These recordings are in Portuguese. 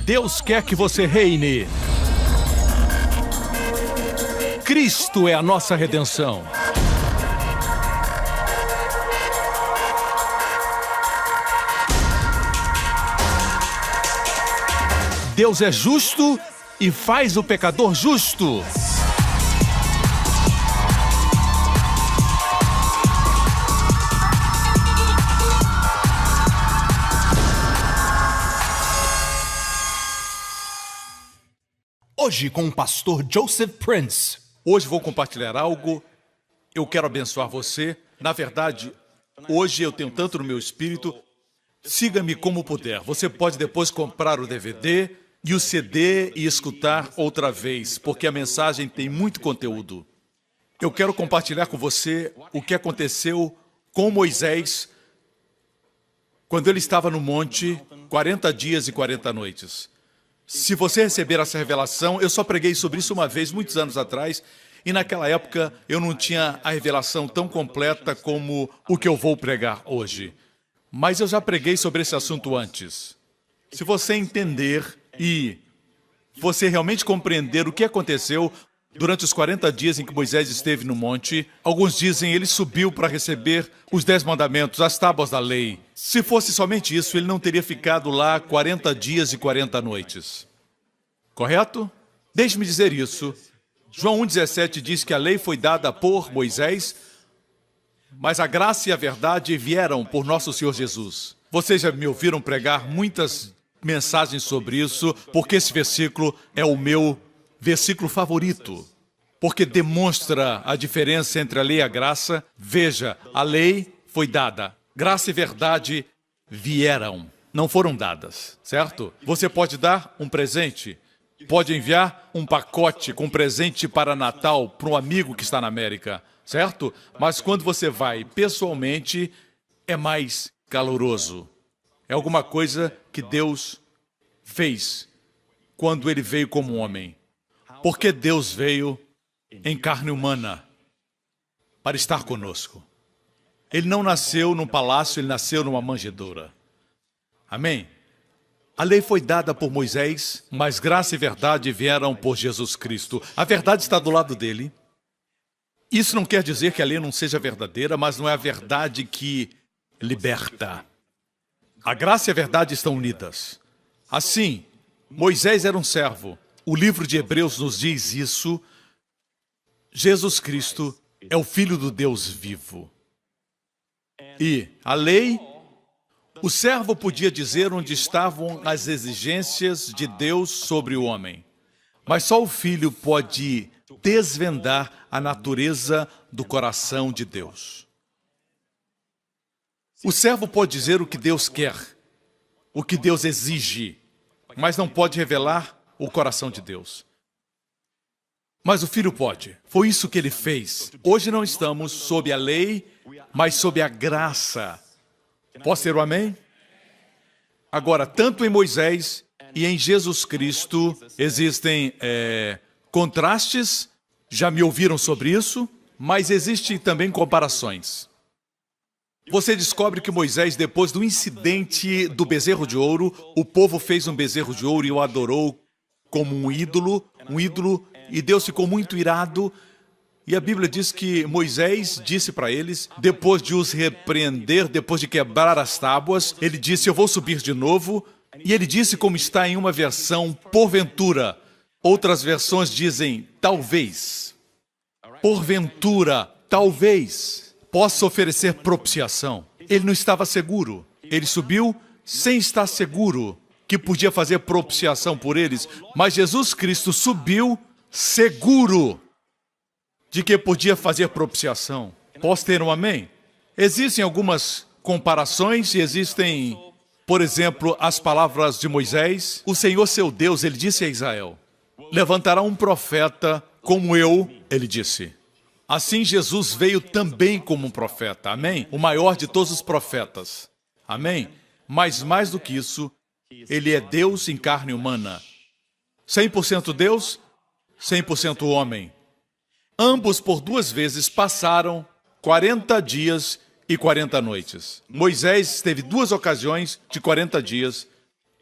Deus quer que você reine. Cristo é a nossa redenção. Deus é justo e faz o pecador justo. Hoje com o pastor Joseph Prince. Hoje vou compartilhar algo. Eu quero abençoar você. Na verdade, hoje eu tenho tanto no meu espírito. Siga-me como puder. Você pode depois comprar o DVD e o CD e escutar outra vez, porque a mensagem tem muito conteúdo. Eu quero compartilhar com você o que aconteceu com Moisés quando ele estava no monte 40 dias e 40 noites. Se você receber essa revelação, eu só preguei sobre isso uma vez, muitos anos atrás, e naquela época eu não tinha a revelação tão completa como o que eu vou pregar hoje. Mas eu já preguei sobre esse assunto antes. Se você entender e você realmente compreender o que aconteceu durante os 40 dias em que Moisés esteve no monte, alguns dizem ele subiu para receber os 10 mandamentos, as tábuas da lei. Se fosse somente isso, ele não teria ficado lá 40 dias e 40 noites. Correto? Deixe-me dizer isso. João 1,17 diz que a lei foi dada por Moisés, mas a graça e a verdade vieram por nosso Senhor Jesus. Vocês já me ouviram pregar muitas mensagens sobre isso, porque esse versículo é o meu versículo favorito, porque demonstra a diferença entre a lei e a graça. Veja, a lei foi dada, graça e verdade vieram, não foram dadas, certo? Você pode dar um presente, pode enviar um pacote com presente para Natal para um amigo que está na América, certo? Mas quando você vai pessoalmente, é mais caloroso. É alguma coisa que Deus fez quando Ele veio como homem. Porque Deus veio em carne humana para estar conosco. Ele não nasceu num palácio, ele nasceu numa manjedoura. Amém? A lei foi dada por Moisés, mas graça e verdade vieram por Jesus Cristo. A verdade está do lado dele. Isso não quer dizer que a lei não seja verdadeira, mas não é a verdade que liberta. A graça e a verdade estão unidas. Assim, Moisés era um servo. O livro de Hebreus nos diz isso. Jesus Cristo é o Filho do Deus vivo. E a lei, o servo podia dizer onde estavam as exigências de Deus sobre o homem. Mas só o Filho pode desvendar a natureza do coração de Deus. O servo pode dizer o que Deus quer, o que Deus exige, mas não pode revelar o coração de Deus. Mas o Filho pode. Foi isso que ele fez. Hoje não estamos sob a lei, mas sob a graça. Posso ter um amém? Agora, tanto em Moisés e em Jesus Cristo existem contrastes. Já me ouviram sobre isso, mas existem também comparações. Você descobre que Moisés, depois do incidente do bezerro de ouro, o povo fez um bezerro de ouro e o adorou como um ídolo, e Deus ficou muito irado. E a Bíblia diz que Moisés disse para eles, depois de os repreender, depois de quebrar as tábuas, ele disse, eu vou subir de novo. E ele disse, como está em uma versão, porventura. Outras versões dizem, talvez. Porventura, talvez, possa oferecer propiciação. Ele não estava seguro. Ele subiu sem estar seguro que podia fazer propiciação por eles, mas Jesus Cristo subiu seguro de que podia fazer propiciação. Posso ter um amém? Existem algumas comparações e existem, por exemplo, as palavras de Moisés. O Senhor seu Deus, ele disse a Israel, levantará um profeta como eu, ele disse. Assim Jesus veio também como um profeta, amém? O maior de todos os profetas, amém? Mas mais do que isso, ele é Deus em carne humana. 100% Deus, 100% homem. Ambos por 2 vezes passaram 40 dias e 40 noites. Moisés teve 2 ocasiões de 40 dias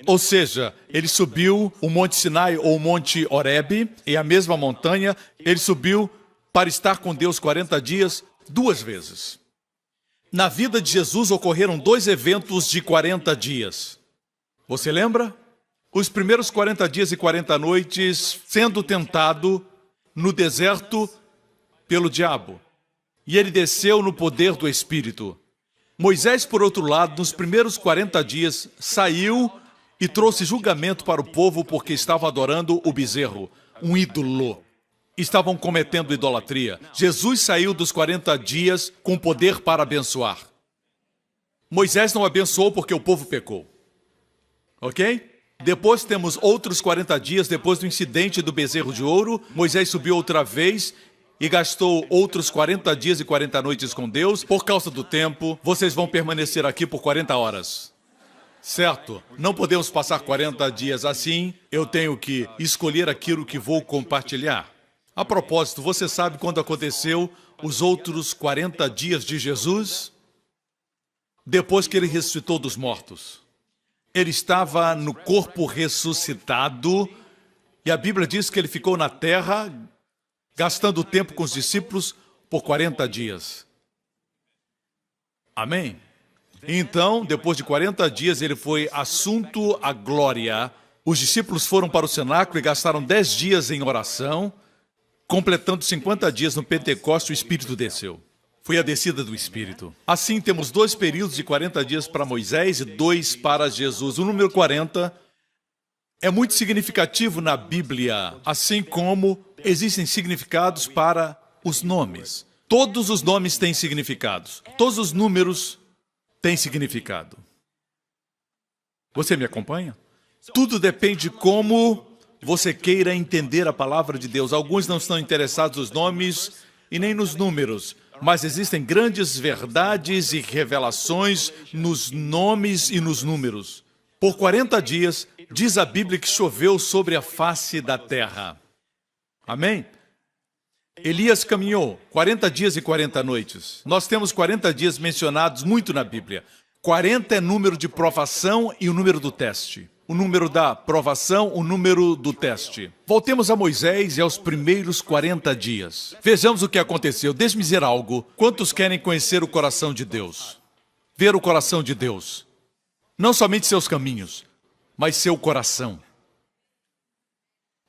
Ou seja, ele subiu o Monte Sinai ou o Monte Horebe, e a mesma montanha, ele subiu para estar com Deus 40 dias, 2 vezes. Na vida de Jesus ocorreram 2 eventos de 40 dias. Você lembra? Os primeiros 40 dias e 40 noites sendo tentado no deserto pelo diabo. E ele desceu no poder do Espírito. Moisés, por outro lado, nos primeiros 40 dias, saiu e trouxe julgamento para o povo porque estavam adorando o bezerro, um ídolo. Estavam cometendo idolatria. Jesus saiu dos 40 dias com poder para abençoar. Moisés não abençoou porque o povo pecou. Ok? Depois temos outros 40 dias, depois do incidente do bezerro de ouro. Moisés subiu outra vez e gastou outros 40 dias e 40 noites com Deus. Por causa do tempo, vocês vão permanecer aqui por 40 horas. Certo? Não podemos passar 40 dias assim. Eu tenho que escolher aquilo que vou compartilhar. A propósito, você sabe quando aconteceu os outros 40 dias de Jesus? Depois que ele ressuscitou dos mortos. Ele estava no corpo ressuscitado e a Bíblia diz que ele ficou na terra gastando tempo com os discípulos por 40 dias. Amém? Então, depois de 40 dias, ele foi assunto à glória. Os discípulos foram para o cenáculo e gastaram 10 dias em oração. Completando 50 dias no Pentecostes, o Espírito desceu. Foi a descida do Espírito. Assim, temos 2 períodos de 40 dias para Moisés e 2 para Jesus. O número 40 é muito significativo na Bíblia, assim como existem significados para os nomes. Todos os nomes têm significados. Todos os números têm significado. Você me acompanha? Tudo depende de como você queira entender a palavra de Deus. Alguns não estão interessados nos nomes e nem nos números. Mas existem grandes verdades e revelações nos nomes e nos números. Por 40 dias, diz a Bíblia que choveu sobre a face da terra. Amém? Elias caminhou 40 dias e 40 noites. Nós temos 40 dias mencionados muito na Bíblia. 40 é número de provação e o número do teste. O número da provação, o número do teste. Voltemos a Moisés e aos primeiros 40 dias. Vejamos o que aconteceu. Deixe-me dizer algo. Quantos querem conhecer o coração de Deus? Ver o coração de Deus. Não somente seus caminhos, mas seu coração.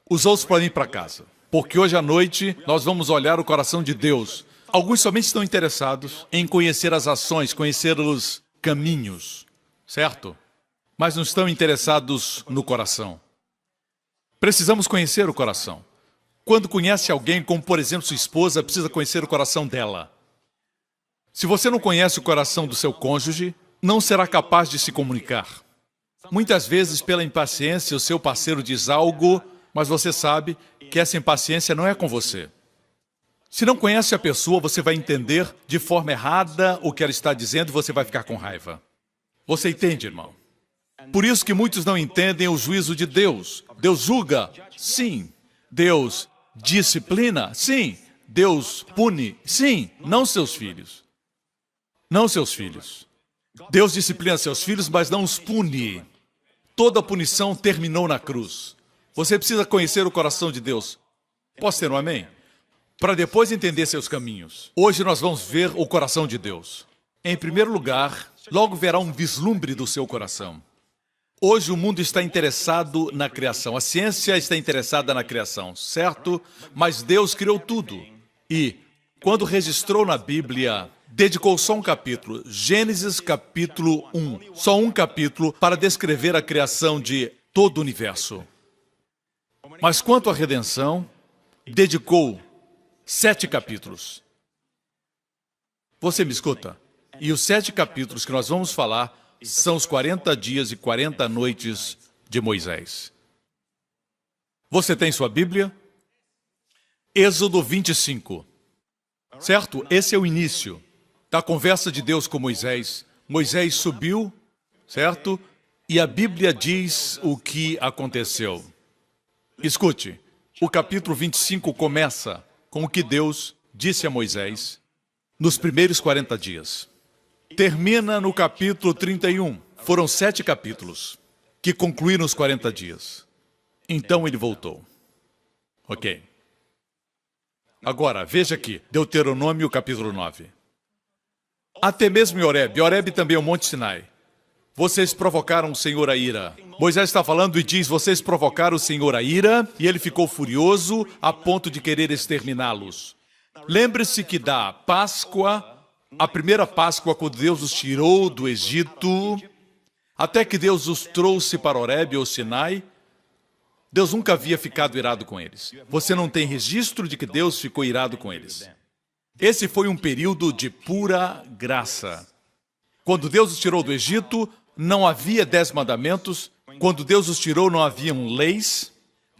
Os outros podem ir para casa. Porque hoje à noite nós vamos olhar o coração de Deus. Alguns somente estão interessados em conhecer as ações, conhecer os caminhos. Certo? Mas não estão interessados no coração. Precisamos conhecer o coração. Quando conhece alguém, como por exemplo sua esposa, precisa conhecer o coração dela. Se você não conhece o coração do seu cônjuge, não será capaz de se comunicar. Muitas vezes, pela impaciência, o seu parceiro diz algo, mas você sabe que essa impaciência não é com você. Se não conhece a pessoa, você vai entender de forma errada o que ela está dizendo e você vai ficar com raiva. Você entende, irmão? Por isso que muitos não entendem o juízo de Deus. Deus julga? Sim. Deus disciplina? Sim. Deus pune? Sim. Não seus filhos. Não seus filhos. Deus disciplina seus filhos, mas não os pune. Toda a punição terminou na cruz. Você precisa conhecer o coração de Deus. Posso ter um amém? Para depois entender seus caminhos. Hoje nós vamos ver o coração de Deus. Em primeiro lugar, logo verá um vislumbre do seu coração. Hoje o mundo está interessado na criação. A ciência está interessada na criação, certo? Mas Deus criou tudo. E, quando registrou na Bíblia, dedicou só um capítulo, Gênesis capítulo 1. Só um capítulo para descrever a criação de todo o universo. Mas quanto à redenção, dedicou 7 capítulos. Você me escuta? E os 7 capítulos que nós vamos falar são os 40 dias e 40 noites de Moisés. Você tem sua Bíblia? Êxodo 25. Certo? Esse é o início da conversa de Deus com Moisés. Moisés subiu, certo? E a Bíblia diz o que aconteceu. Escute, o capítulo 25 começa com o que Deus disse a Moisés nos primeiros 40 dias. Termina no capítulo 31. Foram 7 capítulos. que concluíram os 40 dias. Então ele voltou. Ok. Agora, veja aqui, Deuteronômio capítulo 9. Até mesmo em Horebe. Horebe também é o Monte Sinai. Vocês provocaram o Senhor a ira. Moisés está falando e diz, vocês provocaram o Senhor a ira, e ele ficou furioso a ponto de querer exterminá-los. Lembre-se que da Páscoa, a primeira Páscoa, quando Deus os tirou do Egito, até que Deus os trouxe para Horebe ou Sinai, Deus nunca havia ficado irado com eles. Você não tem registro de que Deus ficou irado com eles. Esse foi um período de pura graça. Quando Deus os tirou do Egito, não havia 10 mandamentos. Quando Deus os tirou, não haviam leis.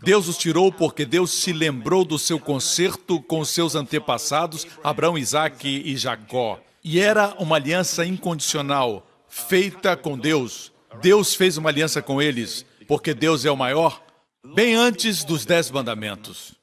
Deus os tirou porque Deus se lembrou do seu concerto com os seus antepassados, Abraão, Isaque e Jacó. E era uma aliança incondicional, feita com Deus. Deus fez uma aliança com eles, porque Deus é o maior, bem antes dos 10 mandamentos.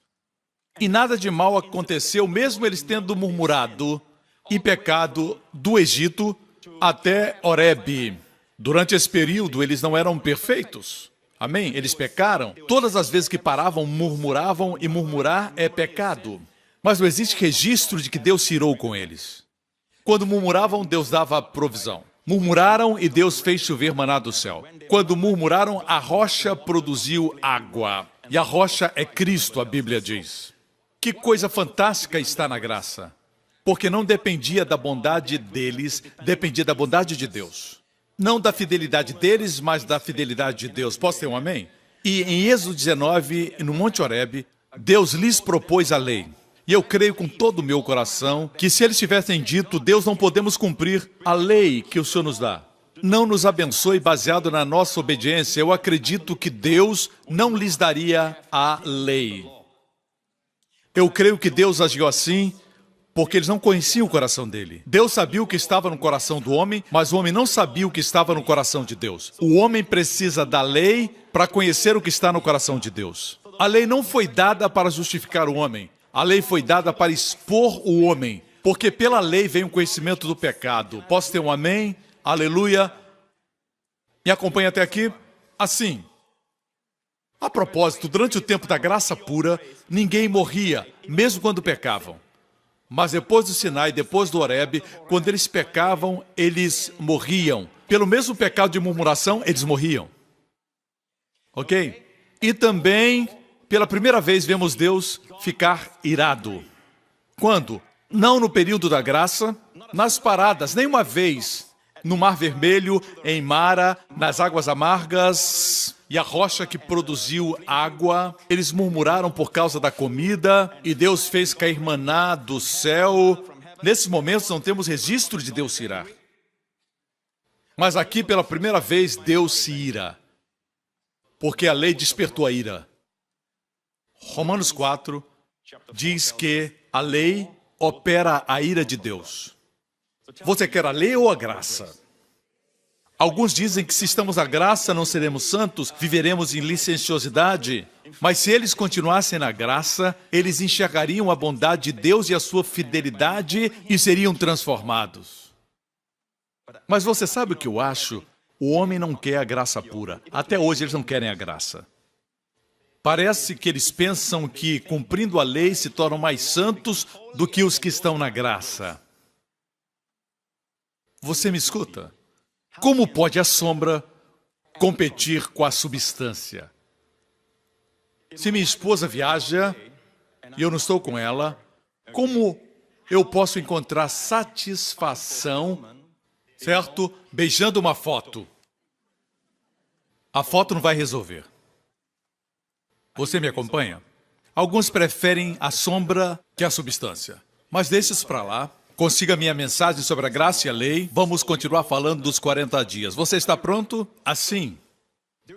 E nada de mal aconteceu, mesmo eles tendo murmurado e pecado do Egito até Horebe. Durante esse período, eles não eram perfeitos. Amém? Eles pecaram. Todas as vezes que paravam, murmuravam, e murmurar é pecado. Mas não existe registro de que Deus se irou com eles. Quando murmuravam, Deus dava provisão. Murmuraram e Deus fez chover maná do céu. Quando murmuraram, a rocha produziu água. E a rocha é Cristo, a Bíblia diz. Que coisa fantástica está na graça. Porque não dependia da bondade deles, dependia da bondade de Deus. Não da fidelidade deles, mas da fidelidade de Deus. Posso ter um amém? E em Êxodo 19, no Monte Horebe, Deus lhes propôs a lei. E eu creio com todo o meu coração que se eles tivessem dito, Deus, não podemos cumprir a lei que o Senhor nos dá, não nos abençoe baseado na nossa obediência, eu acredito que Deus não lhes daria a lei. Eu creio que Deus agiu assim porque eles não conheciam o coração dele. Deus sabia o que estava no coração do homem, mas o homem não sabia o que estava no coração de Deus. O homem precisa da lei para conhecer o que está no coração de Deus. A lei não foi dada para justificar o homem. A lei foi dada para expor o homem, porque pela lei vem o conhecimento do pecado. Posso ter um amém? Aleluia. Me acompanha até aqui? Assim. A propósito, durante o tempo da graça pura, ninguém morria, mesmo quando pecavam. Mas depois do Sinai, depois do Horebe, quando eles pecavam, eles morriam. Pelo mesmo pecado de murmuração, eles morriam. Ok? E também, pela primeira vez, vemos Deus ficar irado. Quando? Não no período da graça, nas paradas, nenhuma vez. No Mar Vermelho, em Mara, nas águas amargas e a rocha que produziu água. Eles murmuraram por causa da comida e Deus fez cair maná do céu. Nesses momentos não temos registro de Deus se irar. Mas aqui, pela primeira vez, Deus se ira, porque a lei despertou a ira. Romanos 4 diz que a lei opera a ira de Deus. Você quer a lei ou a graça? Alguns dizem que se estamos na graça não seremos santos, viveremos em licenciosidade. Mas se eles continuassem na graça, eles enxergariam a bondade de Deus e a sua fidelidade e seriam transformados. Mas você sabe o que eu acho? O homem não quer a graça pura. Até hoje eles não querem a graça. Parece que eles pensam que, cumprindo a lei, se tornam mais santos do que os que estão na graça. Você me escuta? Como pode a sombra competir com a substância? Se minha esposa viaja e eu não estou com ela, como eu posso encontrar satisfação, certo? Beijando uma foto. A foto não vai resolver. Você me acompanha? Alguns preferem a sombra que a substância. Mas deixa isso para lá. Consiga minha mensagem sobre a graça e a lei. Vamos continuar falando dos 40 dias. Você está pronto? Assim,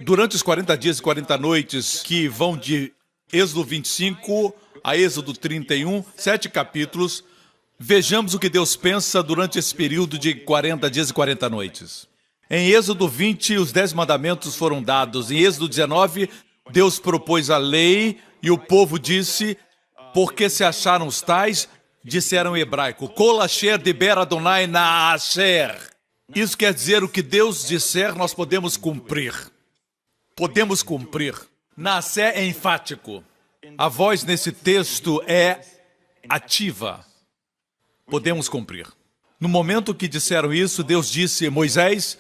durante os 40 dias e 40 noites, que vão de Êxodo 25 a Êxodo 31, 7 capítulos, vejamos o que Deus pensa durante esse período de 40 dias e 40 noites. Em Êxodo 20, os 10 mandamentos foram dados. Em Êxodo 19, Deus propôs a lei e o povo disse, porque se acharam os tais, disseram em hebraico, Kol asher diber Adonai na'asher. Isso quer dizer, o que Deus disser, nós podemos cumprir. podemos cumprir. Nascer é enfático. A voz nesse texto é ativa. Podemos cumprir. No momento que disseram isso, Deus disse: Moisés,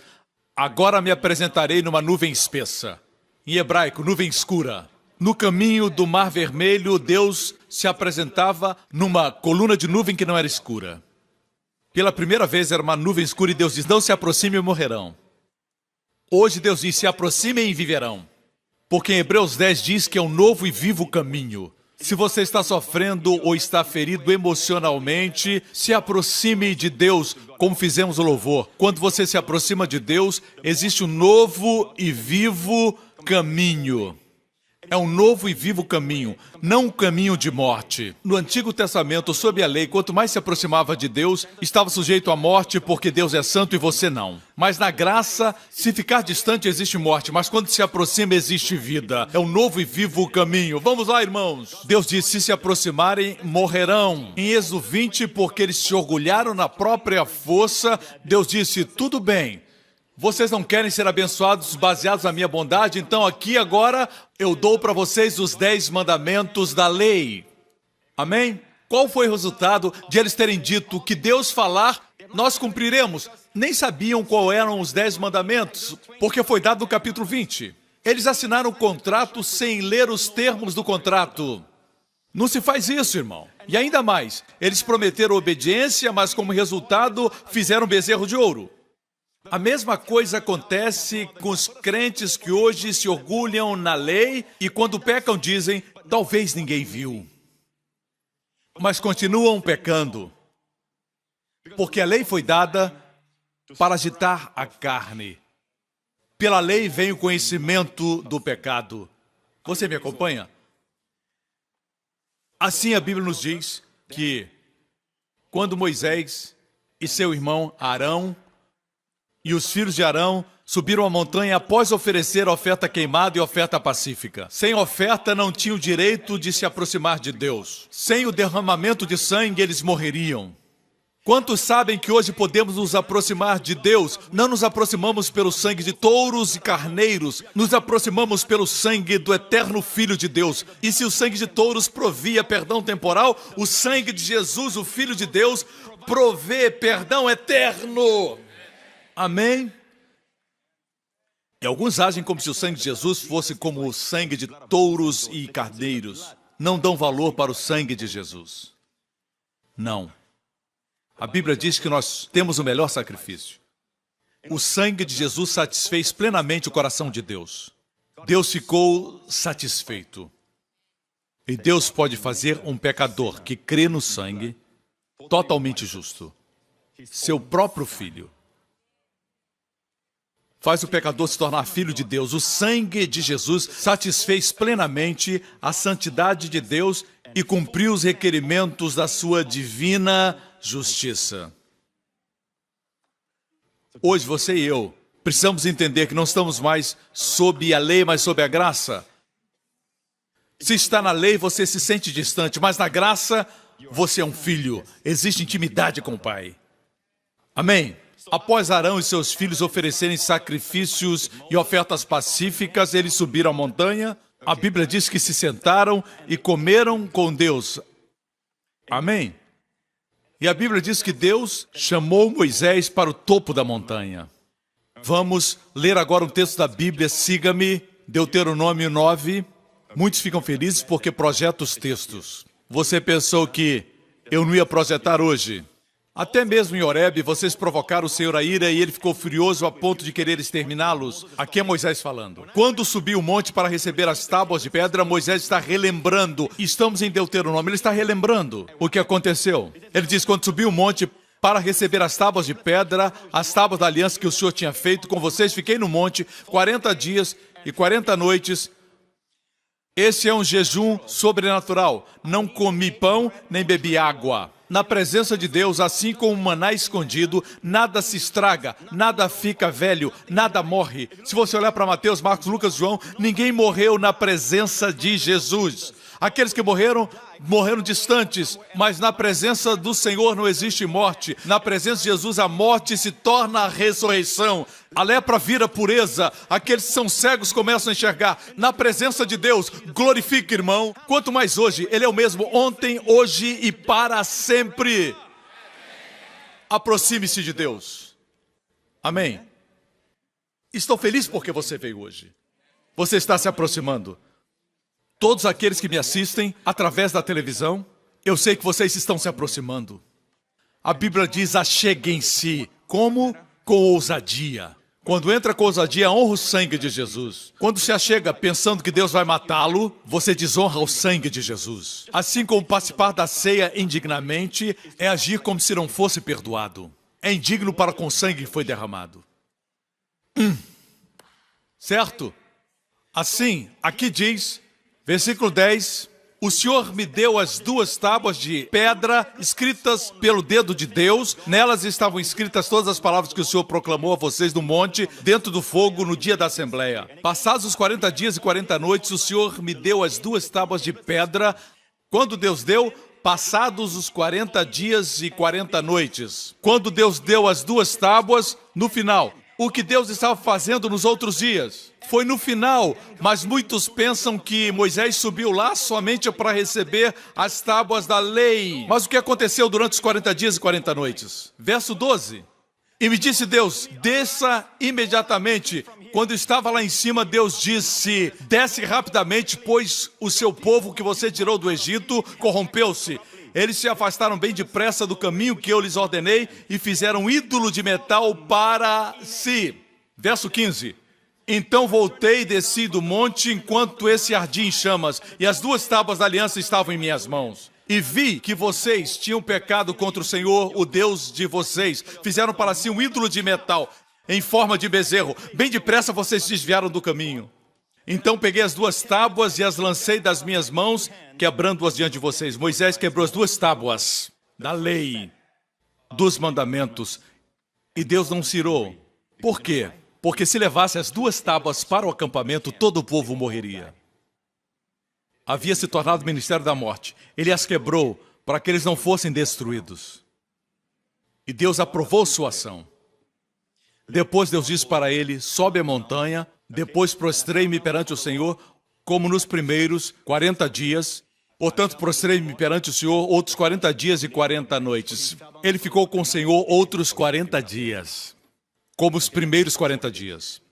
agora me apresentarei numa nuvem espessa. Em hebraico, nuvem escura. No caminho do Mar Vermelho, Deus se apresentava numa coluna de nuvem que não era escura. Pela primeira vez era uma nuvem escura e Deus diz: não se aproximem e morrerão. Hoje Deus diz: se aproximem e viverão. Porque em Hebreus 10 diz que é um novo e vivo caminho. Se você está sofrendo ou está ferido emocionalmente, se aproxime de Deus, como fizemos o louvor. Quando você se aproxima de Deus, existe um novo e vivo caminho. É um novo e vivo caminho, não um caminho de morte. No Antigo Testamento, sob a lei, quanto mais se aproximava de Deus, estava sujeito à morte porque Deus é santo e você não. Mas na graça, se ficar distante, existe morte, mas quando se aproxima, existe vida. É um novo e vivo caminho. Vamos lá, irmãos. Deus disse: se se aproximarem, morrerão. Em Êxodo 20, porque eles se orgulharam na própria força, Deus disse: tudo bem. Vocês não querem ser abençoados baseados na minha bondade? Então aqui agora eu dou para vocês os 10 mandamentos da lei. Amém? Qual foi o resultado de eles terem dito que Deus falar, nós cumpriremos? Nem sabiam qual eram os 10 mandamentos, porque foi dado no capítulo 20. Eles assinaram o contrato sem ler os termos do contrato. Não se faz isso, irmão. E ainda mais, eles prometeram obediência, mas como resultado fizeram um bezerro de ouro. A mesma coisa acontece com os crentes que hoje se orgulham na lei e quando pecam dizem: talvez ninguém viu. Mas continuam pecando. Porque a lei foi dada para agitar a carne. Pela lei vem o conhecimento do pecado. Você me acompanha? Assim a Bíblia nos diz que quando Moisés e seu irmão Arão e os filhos de Arão subiram a montanha após oferecer oferta queimada e oferta pacífica. Sem oferta não tinham o direito de se aproximar de Deus. Sem o derramamento de sangue eles morreriam. Quantos sabem que hoje podemos nos aproximar de Deus? Não nos aproximamos pelo sangue de touros e carneiros, nos aproximamos pelo sangue do eterno Filho de Deus. E se o sangue de touros provia perdão temporal, o sangue de Jesus, o Filho de Deus, provê perdão eterno. Amém? E alguns agem como se o sangue de Jesus fosse como o sangue de touros e carneiros. Não dão valor para o sangue de Jesus. Não. A Bíblia diz que nós temos o melhor sacrifício. O sangue de Jesus satisfez plenamente o coração de Deus. Deus ficou satisfeito. E Deus pode fazer um pecador que crê no sangue totalmente justo. Seu próprio filho. Faz o pecador se tornar filho de Deus. O sangue de Jesus satisfez plenamente a santidade de Deus e cumpriu os requerimentos da sua divina justiça. Hoje você e eu precisamos entender que não estamos mais sob a lei, mas sob a graça. Se está na lei, você se sente distante, mas na graça, você é um filho. Existe intimidade com o Pai. Amém? Após Arão e seus filhos oferecerem sacrifícios e ofertas pacíficas, eles subiram a montanha. A Bíblia diz que se sentaram e comeram com Deus. Amém? E a Bíblia diz que Deus chamou Moisés para o topo da montanha. Vamos ler agora um texto da Bíblia. Siga-me, Deuteronômio 9. Muitos ficam felizes porque projetam os textos. Você pensou que eu não ia projetar hoje? Até mesmo em Horebe, vocês provocaram o Senhor a ira e ele ficou furioso a ponto de querer exterminá-los. Aqui é Moisés falando. Quando subiu o monte para receber as tábuas de pedra, Moisés está relembrando. Estamos em Deuteronômio, ele está relembrando o que aconteceu. Ele diz, quando subiu o monte para receber as tábuas de pedra, as tábuas da aliança que o Senhor tinha feito com vocês, fiquei no monte 40 dias e 40 noites. Esse é um jejum sobrenatural. Não comi pão, nem bebi água. Na presença de Deus, assim como um maná escondido, nada se estraga, nada fica velho, nada morre. Se você olhar para Mateus, Marcos, Lucas, João, ninguém morreu na presença de Jesus. Aqueles que morreram, morreram distantes, mas na presença do Senhor não existe morte. Na presença de Jesus, a morte se torna a ressurreição. A lepra vira pureza. Aqueles que são cegos começam a enxergar. Na presença de Deus, glorifique, irmão. Quanto mais hoje, Ele é o mesmo ontem, hoje e para sempre. Aproxime-se de Deus. Amém. Estou feliz porque você veio hoje. Você está se aproximando. Todos aqueles que me assistem através da televisão, eu sei que vocês estão se aproximando. A Bíblia diz: acheguem-se. Como? Com ousadia. Quando entra com ousadia, honra o sangue de Jesus. Quando se achega pensando que Deus vai matá-lo, você desonra o sangue de Jesus. Assim como participar da ceia indignamente é agir como se não fosse perdoado. É indigno para com o sangue que foi derramado. Certo? Assim, aqui diz, versículo 10, o Senhor me deu as 2 tábuas de pedra escritas pelo dedo de Deus. Nelas estavam escritas todas as palavras que o Senhor proclamou a vocês no monte, dentro do fogo, no dia da Assembleia. Passados os 40 dias e 40 noites, o Senhor me deu as 2 tábuas de pedra. Quando Deus deu? Passados os 40 dias e 40 noites. Quando Deus deu as 2 tábuas, no final. O que Deus estava fazendo nos outros dias foi no final, mas muitos pensam que Moisés subiu lá somente para receber as tábuas da lei. Mas o que aconteceu durante os 40 dias e 40 noites? Verso 12. E me disse Deus, desça imediatamente. Quando estava lá em cima, Deus disse, desce rapidamente, pois o seu povo que você tirou do Egito corrompeu-se. Eles se afastaram bem depressa do caminho que eu lhes ordenei e fizeram um ídolo de metal para si. Verso 15. Então voltei e desci do monte enquanto esse ardia em chamas, e as 2 tábuas da aliança estavam em minhas mãos. E vi que vocês tinham pecado contra o Senhor, o Deus de vocês. Fizeram para si um ídolo de metal, em forma de bezerro. Bem depressa vocês se desviaram do caminho. Então peguei as 2 tábuas e as lancei das minhas mãos, quebrando-as diante de vocês. Moisés quebrou as 2 tábuas da lei, dos mandamentos, e Deus não se irou. Por quê? Porque se levasse as 2 tábuas para o acampamento, todo o povo morreria. Havia se tornado o ministério da morte. Ele as quebrou para que eles não fossem destruídos. E Deus aprovou sua ação. Depois Deus disse para ele, sobe a montanha. Depois prostrei-me perante o Senhor, como nos primeiros 40 dias. Portanto, prostrei-me perante o Senhor outros 40 dias e 40 noites. Ele ficou com o Senhor outros 40 dias, como os primeiros 40 dias.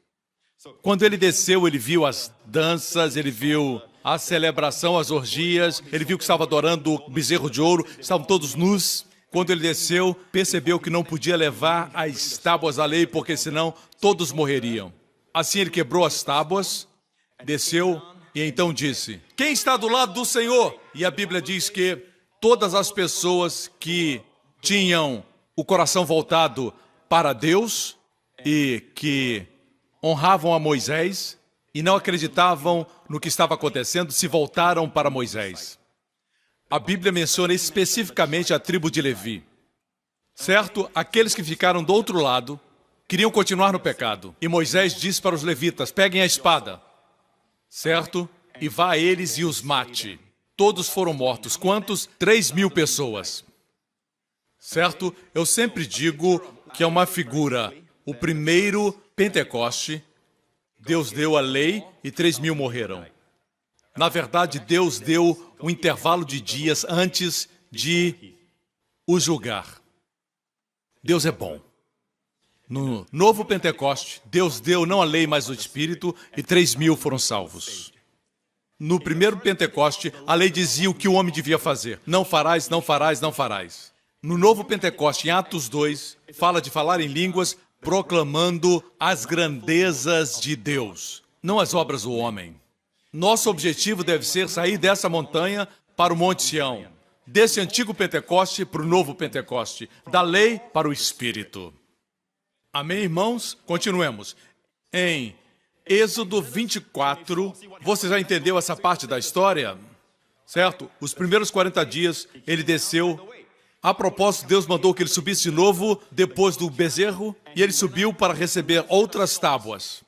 Quando ele desceu, ele viu as danças, ele viu a celebração, as orgias, ele viu que estava adorando o bezerro de ouro, estavam todos nus. Quando ele desceu, percebeu que não podia levar as tábuas da lei, porque senão todos morreriam. Assim ele quebrou as tábuas, desceu e então disse, quem está do lado do Senhor? E a Bíblia diz que todas as pessoas que tinham o coração voltado para Deus e que honravam a Moisés e não acreditavam no que estava acontecendo, se voltaram para Moisés. A Bíblia menciona especificamente a tribo de Levi. Certo? Aqueles que ficaram do outro lado queriam continuar no pecado. E Moisés disse para os levitas, peguem a espada, certo? E vá a eles e os mate. Todos foram mortos. Quantos? 3.000 pessoas. Certo? Eu sempre digo que é uma figura. O primeiro Pentecoste, Deus deu a lei e 3.000 morreram. Na verdade, Deus deu um intervalo de dias antes de o julgar. Deus é bom. No novo Pentecoste, Deus deu não a lei, mas o Espírito, e 3.000 foram salvos. No primeiro Pentecoste, a lei dizia o que o homem devia fazer. Não farás, não farás, não farás. No novo Pentecoste, em Atos 2, fala de falar em línguas, proclamando as grandezas de Deus, não as obras do homem. Nosso objetivo deve ser sair dessa montanha para o Monte Sião, desse antigo Pentecoste para o novo Pentecoste, da lei para o Espírito. Amém, irmãos? Continuemos. Em Êxodo 24, você já entendeu essa parte da história? Certo? Os primeiros 40 dias, ele desceu. A propósito, Deus mandou que ele subisse de novo depois do bezerro, e ele subiu para receber outras tábuas.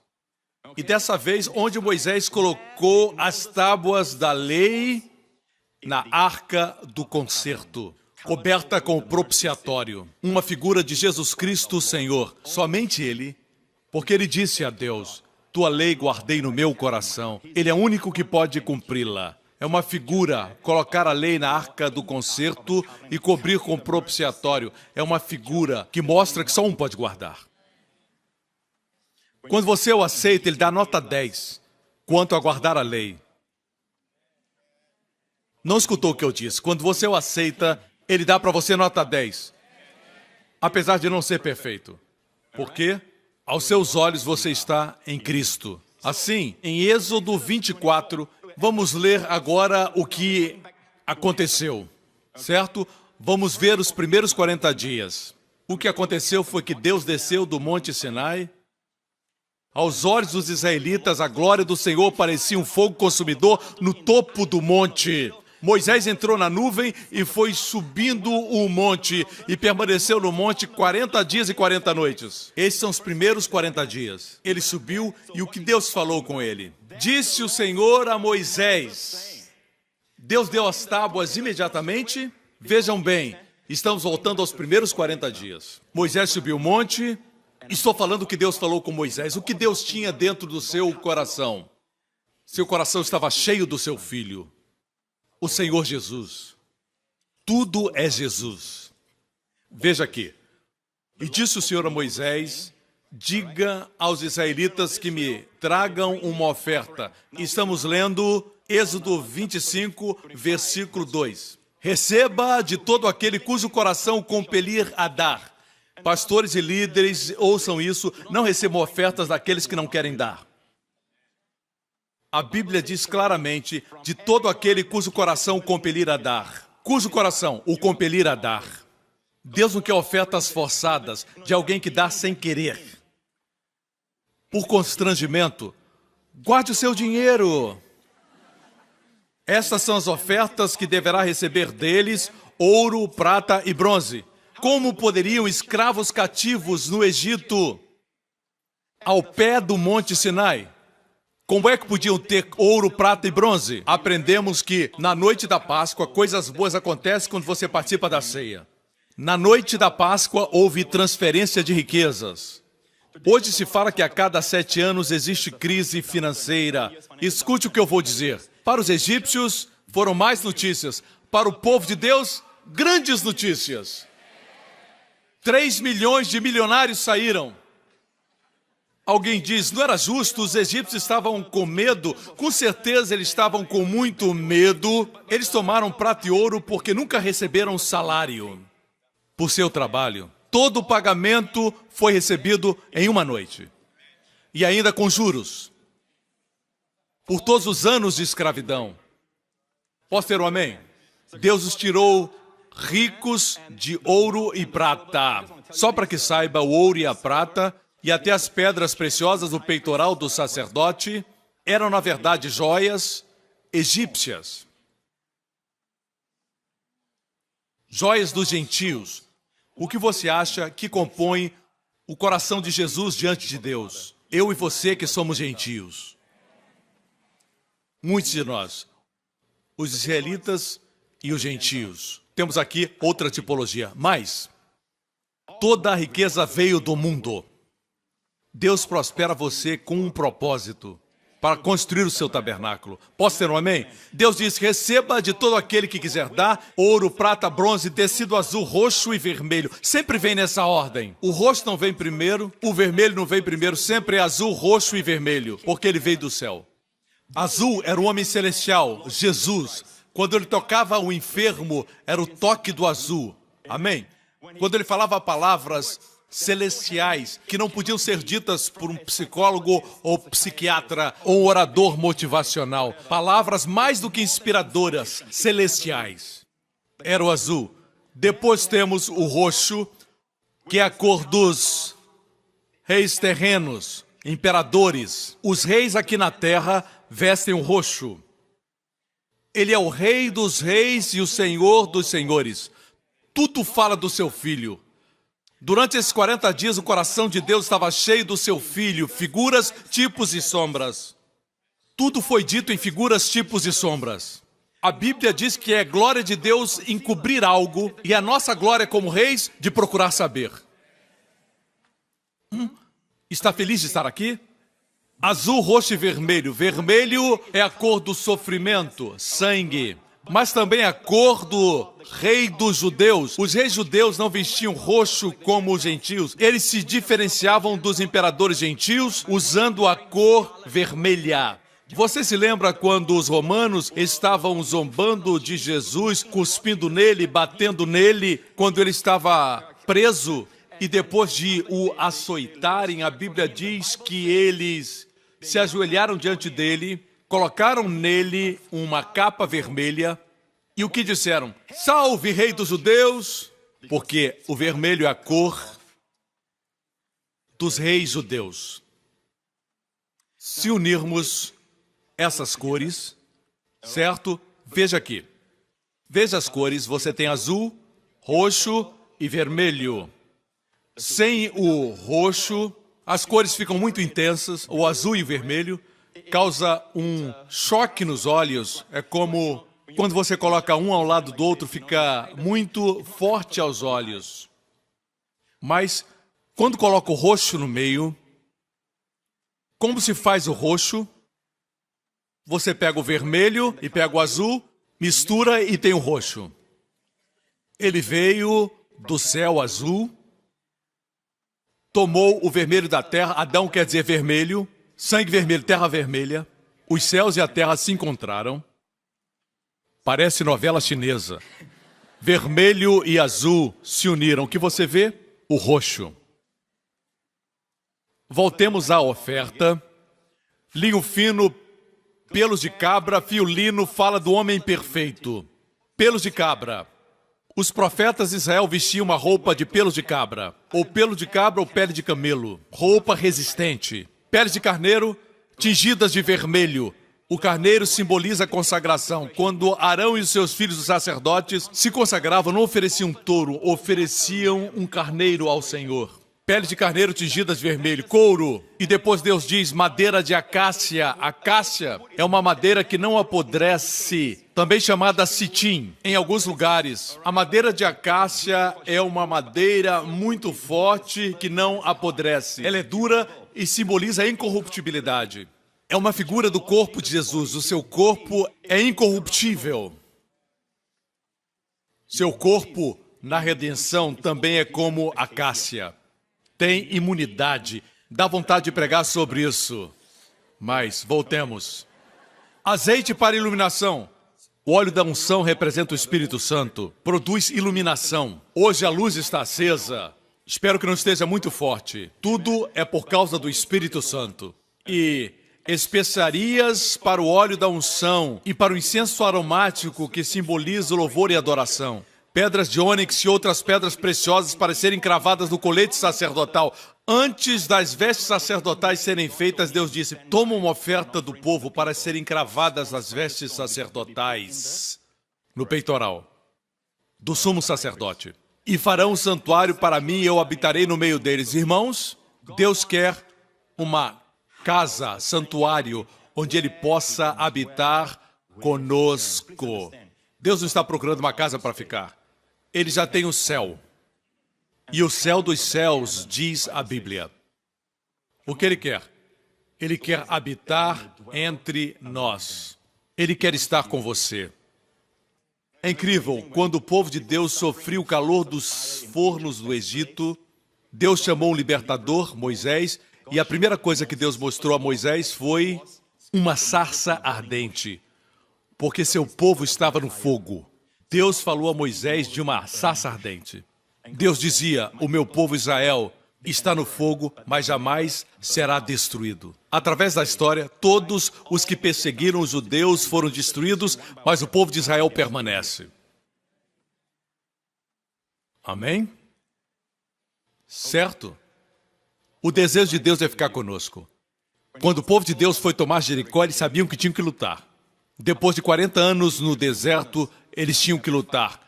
E dessa vez, onde Moisés colocou as tábuas da lei, na arca do concerto, coberta com o propiciatório, uma figura de Jesus Cristo, o Senhor, somente Ele, porque Ele disse a Deus: tua lei guardei no meu coração. Ele é o único que pode cumpri-la. É uma figura, colocar a lei na arca do concerto e cobrir com o propiciatório. É uma figura que mostra que só um pode guardar. Quando você o aceita, ele dá nota 10 quanto a guardar a lei. Não escutou o que eu disse? Quando você o aceita, ele dá para você nota 10. Apesar de não ser perfeito. Por quê? Aos seus olhos você está em Cristo. Assim, em Êxodo 24, vamos ler agora o que aconteceu, certo? Vamos ver os primeiros 40 dias. O que aconteceu foi que Deus desceu do Monte Sinai. Aos olhos dos israelitas, a glória do Senhor parecia um fogo consumidor no topo do monte. Moisés entrou na nuvem e foi subindo o monte e permaneceu no monte 40 dias e 40 noites. Esses são os primeiros 40 dias. Ele subiu e o que Deus falou com ele? Disse o Senhor a Moisés. Deus deu as tábuas imediatamente. Vejam bem, estamos voltando aos primeiros 40 dias. Moisés subiu o monte. Estou falando o que Deus falou com Moisés. O que Deus tinha dentro do seu coração? Seu coração estava cheio do seu filho. O Senhor Jesus. Tudo é Jesus. Veja aqui. E disse o Senhor a Moisés: diga aos israelitas que me tragam uma oferta. Estamos lendo Êxodo 25, versículo 2. Receba de todo aquele cujo coração o compelir a dar. Pastores e líderes, ouçam isso, não recebam ofertas daqueles que não querem dar. A Bíblia diz claramente, de todo aquele cujo coração o compelir a dar. Cujo coração o compelir a dar. Deus não quer ofertas forçadas de alguém que dá sem querer. Por constrangimento, guarde o seu dinheiro. Estas são as ofertas que deverá receber deles, ouro, prata e bronze. Como poderiam escravos cativos no Egito, ao pé do Monte Sinai? Como é que podiam ter ouro, prata e bronze? Aprendemos que na noite da Páscoa, coisas boas acontecem quando você participa da ceia. Na noite da Páscoa, houve transferência de riquezas. Hoje se fala que a cada 7 anos existe crise financeira. Escute o que eu vou dizer. Para os egípcios, foram mais notícias. Para o povo de Deus, grandes notícias. 3 milhões de milionários saíram. Alguém diz, não era justo, os egípcios estavam com medo. Com certeza eles estavam com muito medo. Eles tomaram prata e ouro porque nunca receberam salário por seu trabalho. Todo o pagamento foi recebido em uma noite. E ainda com juros. Por todos os anos de escravidão. Posso ter um amém? Deus os tirou ricos de ouro e prata. Só para que saiba, o ouro e a prata e até as pedras preciosas do peitoral do sacerdote eram, na verdade, joias egípcias. Joias dos gentios. O que você acha que compõe o coração de Jesus diante de Deus? Eu e você que somos gentios. Muitos de nós, os israelitas e os gentios. Temos aqui outra tipologia, mas toda a riqueza veio do mundo. Deus prospera você com um propósito, para construir o seu tabernáculo. Posso ter um amém? Deus diz, receba de todo aquele que quiser dar, ouro, prata, bronze, tecido azul, roxo e vermelho. Sempre vem nessa ordem. O roxo não vem primeiro, o vermelho não vem primeiro, sempre é azul, roxo e vermelho, porque ele veio do céu. Azul era o homem celestial, Jesus. Quando ele tocava o enfermo, era o toque do azul. Amém? Quando ele falava palavras celestiais, que não podiam ser ditas por um psicólogo ou psiquiatra ou um orador motivacional. Palavras mais do que inspiradoras, celestiais. Era o azul. Depois temos o roxo, que é a cor dos reis terrenos, imperadores. Os reis aqui na terra vestem o roxo. Ele é o rei dos reis e o senhor dos senhores. Tudo fala do seu filho. Durante esses 40 dias, o coração de Deus estava cheio do seu filho, figuras, tipos e sombras. Tudo foi dito em figuras, tipos e sombras. A Bíblia diz que é glória de Deus encobrir algo e a nossa glória como reis de procurar saber. Está feliz de estar aqui? Azul, roxo e vermelho. Vermelho é a cor do sofrimento, sangue. Mas também a cor do rei dos judeus. Os reis judeus não vestiam roxo como os gentios. Eles se diferenciavam dos imperadores gentios usando a cor vermelha. Você se lembra quando os romanos estavam zombando de Jesus, cuspindo nele, batendo nele, quando ele estava preso? E depois de o açoitarem, a Bíblia diz que eles se ajoelharam diante dele, colocaram nele uma capa vermelha e o que disseram? Salve, rei dos judeus! Porque o vermelho é a cor dos reis judeus. Se unirmos essas cores, certo? Veja aqui. Veja as cores, você tem azul, roxo e vermelho. Sem o roxo, as cores ficam muito intensas, o azul e o vermelho, causa um choque nos olhos, é como quando você coloca um ao lado do outro, fica muito forte aos olhos. Mas, quando coloca o roxo no meio, como se faz o roxo? Você pega o vermelho e pega o azul, mistura e tem o roxo. Ele veio do céu azul, tomou o vermelho da terra, Adão quer dizer vermelho, sangue vermelho, terra vermelha. Os céus e a terra se encontraram. Parece novela chinesa. Vermelho e azul se uniram. O que você vê? O roxo. Voltemos à oferta. Linho fino, pelos de cabra, fio lino, fala do homem perfeito. Pelos de cabra. Os profetas de Israel vestiam uma roupa de pelos de cabra. Ou pelo de cabra ou pele de camelo. Roupa resistente. Peles de carneiro, tingidas de vermelho. O carneiro simboliza a consagração. Quando Arão e os seus filhos, os sacerdotes, se consagravam, não ofereciam um touro, ofereciam um carneiro ao Senhor. Pele de carneiro tingidas de vermelho, couro. E depois Deus diz, madeira de acácia. Acácia é uma madeira que não apodrece, também chamada citim. Em alguns lugares, a madeira de acácia é uma madeira muito forte que não apodrece. Ela é dura e simboliza a incorruptibilidade. É uma figura do corpo de Jesus. O seu corpo é incorruptível. Seu corpo, na redenção, também é como acácia. Tem imunidade. Dá vontade de pregar sobre isso. Mas, voltemos. Azeite para iluminação. O óleo da unção representa o Espírito Santo. Produz iluminação. Hoje a luz está acesa. Espero que não esteja muito forte. Tudo é por causa do Espírito Santo. E especiarias para o óleo da unção e para o incenso aromático que simboliza o louvor e adoração. Pedras de ônix e outras pedras preciosas para serem cravadas no colete sacerdotal. Antes das vestes sacerdotais serem feitas, Deus disse, toma uma oferta do povo para serem cravadas as vestes sacerdotais no peitoral do sumo sacerdote. E farão um santuário para mim e eu habitarei no meio deles. Irmãos, Deus quer uma casa, santuário, onde Ele possa habitar conosco. Deus não está procurando uma casa para ficar. Ele já tem o céu. E o céu dos céus, diz a Bíblia. O que Ele quer? Ele quer habitar entre nós. Ele quer estar com você. É incrível, quando o povo de Deus sofreu o calor dos fornos do Egito, Deus chamou um libertador, Moisés, e a primeira coisa que Deus mostrou a Moisés foi uma sarça ardente, porque seu povo estava no fogo. Deus falou a Moisés de uma sarça ardente. Deus dizia, o meu povo Israel está no fogo, mas jamais será destruído. Através da história, todos os que perseguiram os judeus foram destruídos, mas o povo de Israel permanece. Amém? Certo? O desejo de Deus é ficar conosco. Quando o povo de Deus foi tomar Jericó, eles sabiam que tinham que lutar. Depois de 40 anos no deserto, eles tinham que lutar.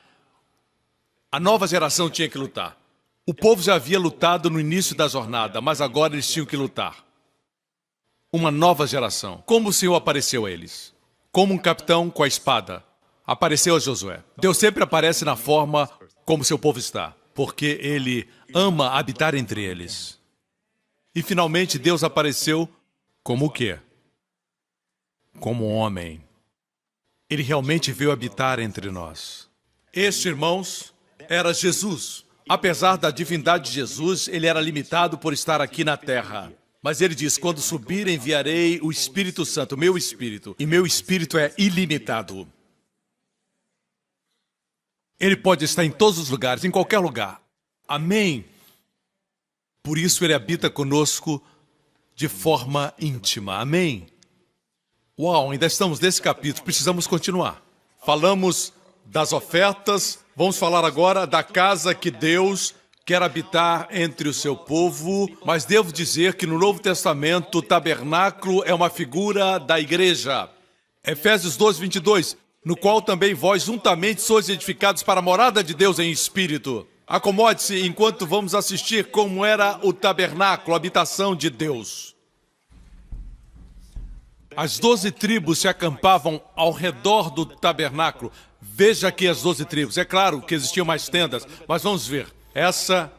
A nova geração tinha que lutar. O povo já havia lutado no início da jornada, mas agora eles tinham que lutar. Uma nova geração. Como o Senhor apareceu a eles? Como um capitão com a espada. apareceu a Josué. Deus sempre aparece na forma como seu povo está, porque Ele ama habitar entre eles. E finalmente Deus apareceu como o quê? Como homem. Ele realmente veio habitar entre nós. Este, irmãos, era Jesus. Apesar da divindade de Jesus, ele era limitado por estar aqui na terra. Mas ele diz, quando subir, enviarei o Espírito Santo, meu Espírito. E meu Espírito é ilimitado. Ele pode estar em todos os lugares, em qualquer lugar. Amém? Por isso ele habita conosco de forma íntima. Amém? Uau, ainda estamos nesse capítulo, precisamos continuar. Falamos das ofertas, vamos falar agora da casa que Deus quer habitar entre o seu povo, mas devo dizer que no Novo Testamento o tabernáculo é uma figura da igreja. Efésios 12, 22, no qual também vós juntamente sois edificados para a morada de Deus em espírito. Acomode-se enquanto vamos assistir como era o tabernáculo, a habitação de Deus. As 12 tribos se acampavam ao redor do tabernáculo. Veja aqui as 12 tribos. É claro que existiam mais tendas, mas vamos ver. Essa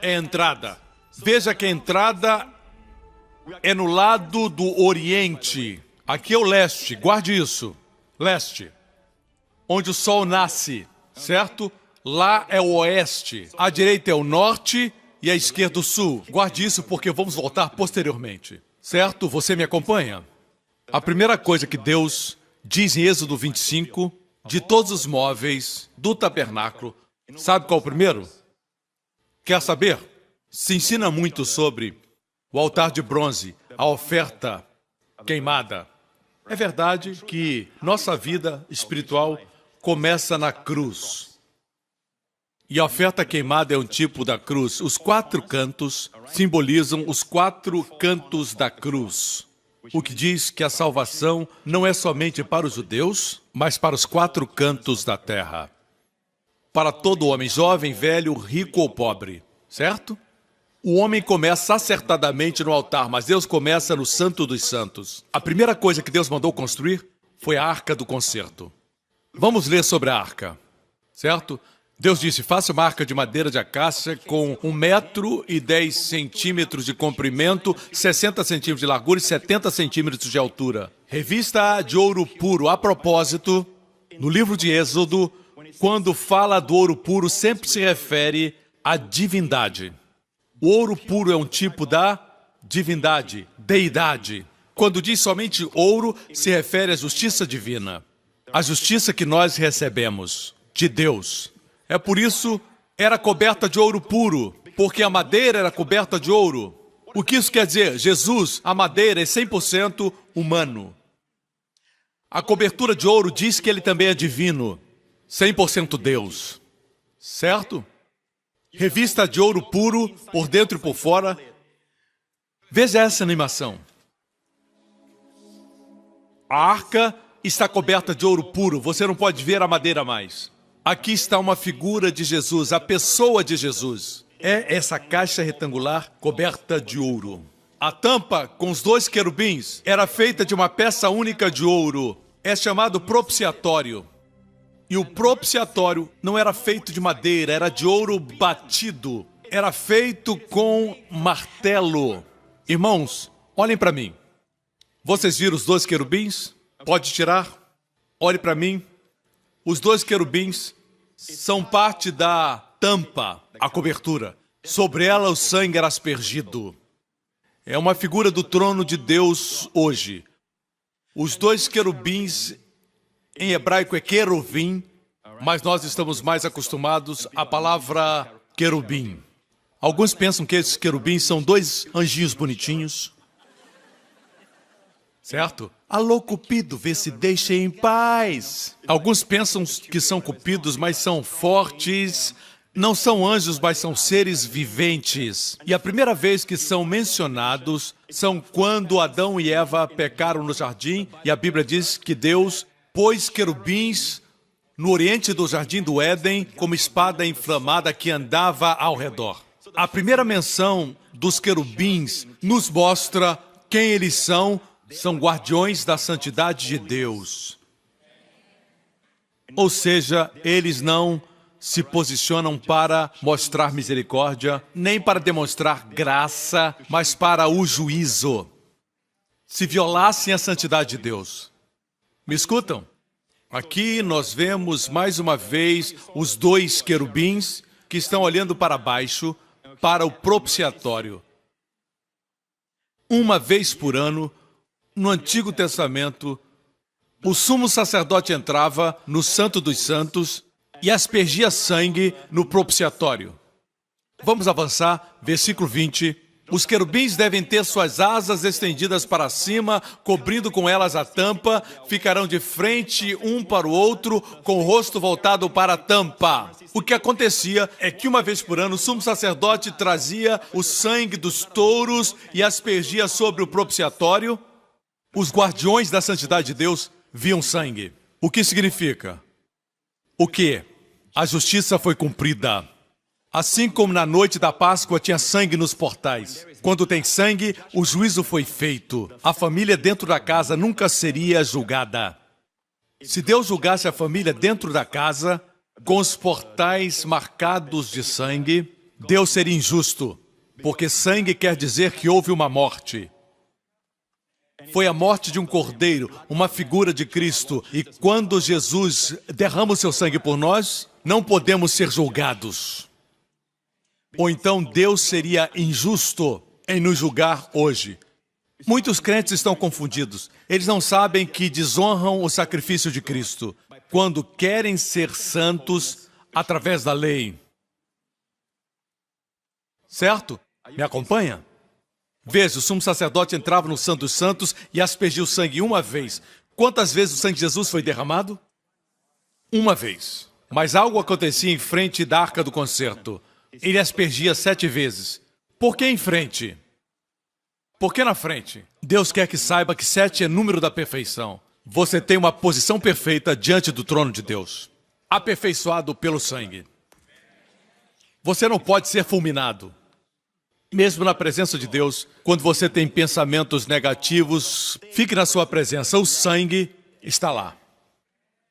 é a entrada. Veja que a entrada é no lado do oriente. Aqui é o leste, guarde isso. Leste. Onde o sol nasce, certo? Lá é o oeste. À direita é o norte e à esquerda o sul. Guarde isso porque vamos voltar posteriormente. Certo? Você me acompanha? A primeira coisa que Deus diz em Êxodo 25, de todos os móveis do tabernáculo, sabe qual é o primeiro? Quer saber? Se ensina muito sobre o altar de bronze, a oferta queimada. É verdade que nossa vida espiritual começa na cruz. E a oferta queimada é um tipo da cruz. Os 4 cantos simbolizam os 4 cantos da cruz. O que diz que a salvação não é somente para os judeus, mas para os 4 cantos da terra. Para todo homem, jovem, velho, rico ou pobre, certo? O homem começa acertadamente no altar, mas Deus começa no Santo dos Santos. A primeira coisa que Deus mandou construir foi a Arca do Concerto. Vamos ler sobre a Arca, certo? Deus disse, faça uma arca de madeira de acácia com 1,10 m de comprimento, 60 centímetros de largura e 70 centímetros de altura. Revista de ouro puro. A propósito, no livro de Êxodo, quando fala do ouro puro, sempre se refere à divindade. O ouro puro é um tipo da divindade, deidade. Quando diz somente ouro, se refere à justiça divina. A justiça que nós recebemos de Deus. É por isso, era coberta de ouro puro, porque a madeira era coberta de ouro. O que isso quer dizer? Jesus, a madeira, é 100% humano. A cobertura de ouro diz que ele também é divino, 100% Deus. Certo? Revista de ouro puro, por dentro e por fora. Veja essa animação. A arca está coberta de ouro puro, você não pode ver a madeira mais. Aqui está uma figura de Jesus, a pessoa de Jesus. É essa caixa retangular coberta de ouro. A tampa com os 2 querubins era feita de uma peça única de ouro. É chamado propiciatório. E o propiciatório não era feito de madeira, era de ouro batido. Era feito com martelo. Irmãos, olhem para mim. Vocês viram os 2 querubins? Pode tirar? Olhe para mim. Os 2 querubins são parte da tampa, a cobertura. Sobre ela o sangue era aspergido. É uma figura do trono de Deus hoje. Os 2 querubins, em hebraico é queruvim, mas nós estamos mais acostumados à palavra querubim. Alguns pensam que esses querubins são 2 anjinhos bonitinhos. Certo? Alô, Cupido, vê se deixa em paz. Alguns pensam que são cupidos, mas são fortes. Não são anjos, mas são seres viventes. E a primeira vez que são mencionados são quando Adão e Eva pecaram no jardim. E a Bíblia diz que Deus pôs querubins no oriente do jardim do Éden como espada inflamada que andava ao redor. A primeira menção dos querubins nos mostra quem eles são. São guardiões da santidade de Deus. Ou seja, eles não se posicionam para mostrar misericórdia, nem para demonstrar graça, mas para o juízo. Se violassem a santidade de Deus. Me escutam? Aqui nós vemos mais uma vez os dois querubins que estão olhando para baixo, para o propiciatório. Uma vez por ano, no Antigo Testamento, o sumo sacerdote entrava no Santo dos Santos e aspergia sangue no propiciatório. Vamos avançar, versículo 20. Os querubins devem ter suas asas estendidas para cima, cobrindo com elas a tampa, ficarão de frente um para o outro, com o rosto voltado para a tampa. O que acontecia é que uma vez por ano o sumo sacerdote trazia o sangue dos touros e aspergia sobre o propiciatório. Os guardiões da santidade de Deus viam sangue. O que significa? O quê? A justiça foi cumprida. Assim como na noite da Páscoa tinha sangue nos portais. Quando tem sangue, o juízo foi feito. A família dentro da casa nunca seria julgada. Se Deus julgasse a família dentro da casa, com os portais marcados de sangue, Deus seria injusto, porque sangue quer dizer que houve uma morte. Foi a morte de um cordeiro, uma figura de Cristo. E quando Jesus derrama o seu sangue por nós, não podemos ser julgados. Ou então Deus seria injusto em nos julgar hoje. Muitos crentes estão confundidos. Eles não sabem que desonram o sacrifício de Cristo quando querem ser santos através da lei. Certo? Me acompanha? Veja, o sumo sacerdote entrava no Santo dos Santos e aspergia o sangue uma vez. Quantas vezes o sangue de Jesus foi derramado? Uma vez. Mas algo acontecia em frente da Arca do Concerto. Ele aspergia 7 vezes. Por que em frente? Por que na frente? Deus quer que saiba que 7 é número da perfeição. Você tem uma posição perfeita diante do trono de Deus. Aperfeiçoado pelo sangue. Você não pode ser fulminado. Mesmo na presença de Deus, quando você tem pensamentos negativos, fique na sua presença. O sangue está lá.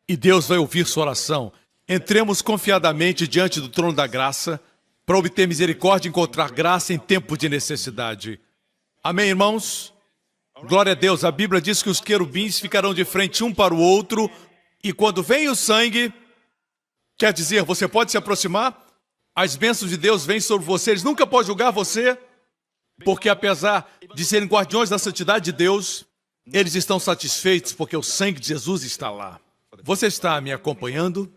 E Deus vai ouvir sua oração. Entremos confiadamente diante do trono da graça, para obter misericórdia e encontrar graça em tempo de necessidade. Amém, irmãos? Glória a Deus. A Bíblia diz que os querubins ficarão de frente um para o outro, e quando vem o sangue, quer dizer, você pode se aproximar, as bênçãos de Deus vêm sobre você, eles nunca podem julgar você, porque apesar de serem guardiões da santidade de Deus, eles estão satisfeitos porque o sangue de Jesus está lá. Você está me acompanhando?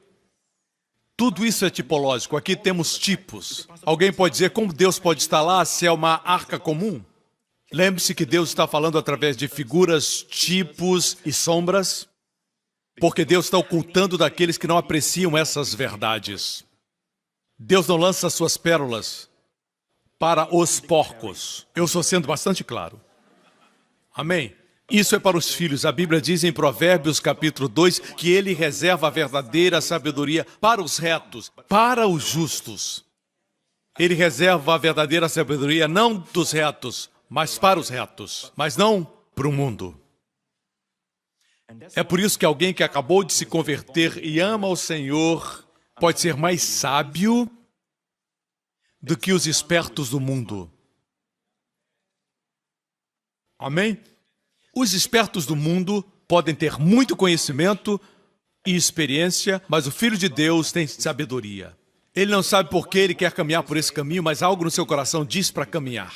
Tudo isso é tipológico. Aqui temos tipos. Alguém pode dizer como Deus pode estar lá se é uma arca comum? Lembre-se que Deus está falando através de figuras, tipos e sombras, porque Deus está ocultando daqueles que não apreciam essas verdades. Deus não lança suas pérolas para os porcos. Eu estou sendo bastante claro. Amém? Isso é para os filhos. A Bíblia diz em Provérbios capítulo 2 que ele reserva a verdadeira sabedoria para os retos, para os justos. Ele reserva a verdadeira sabedoria não dos retos, mas para os retos, mas não para o mundo. É por isso que alguém que acabou de se converter e ama o Senhor pode ser mais sábio do que os espertos do mundo. Amém? Os espertos do mundo podem ter muito conhecimento e experiência, mas o Filho de Deus tem sabedoria. Ele não sabe por que ele quer caminhar por esse caminho, mas algo no seu coração diz para caminhar.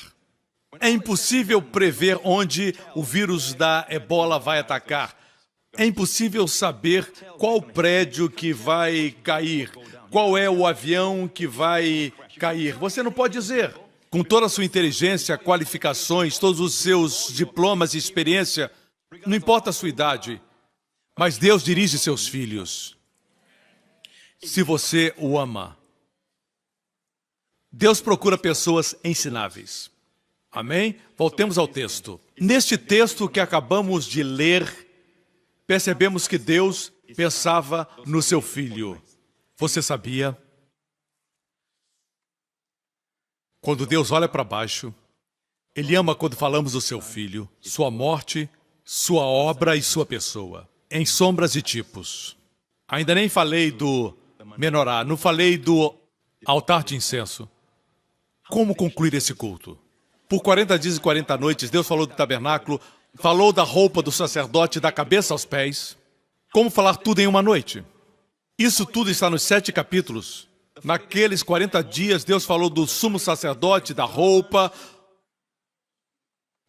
É impossível prever onde o vírus da ebola vai atacar. É impossível saber qual prédio que vai cair, qual é o avião que vai cair. Você não pode dizer. Com toda a sua inteligência, qualificações, todos os seus diplomas e experiência, não importa a sua idade, mas Deus dirige seus filhos. Se você o ama, Deus procura pessoas ensináveis. Amém? Voltemos ao texto. Neste texto que acabamos de ler, percebemos que Deus pensava no seu filho. Você sabia? Quando Deus olha para baixo, Ele ama quando falamos do seu filho, sua morte, sua obra e sua pessoa, em sombras e tipos. Ainda nem falei do menorá, não falei do altar de incenso. Como concluir esse culto? Por 40 dias e 40 noites, Deus falou do tabernáculo, falou da roupa do sacerdote, da cabeça aos pés. Como falar tudo em uma noite? Isso tudo está nos 7 capítulos. Naqueles 40 dias, Deus falou do sumo sacerdote, da roupa,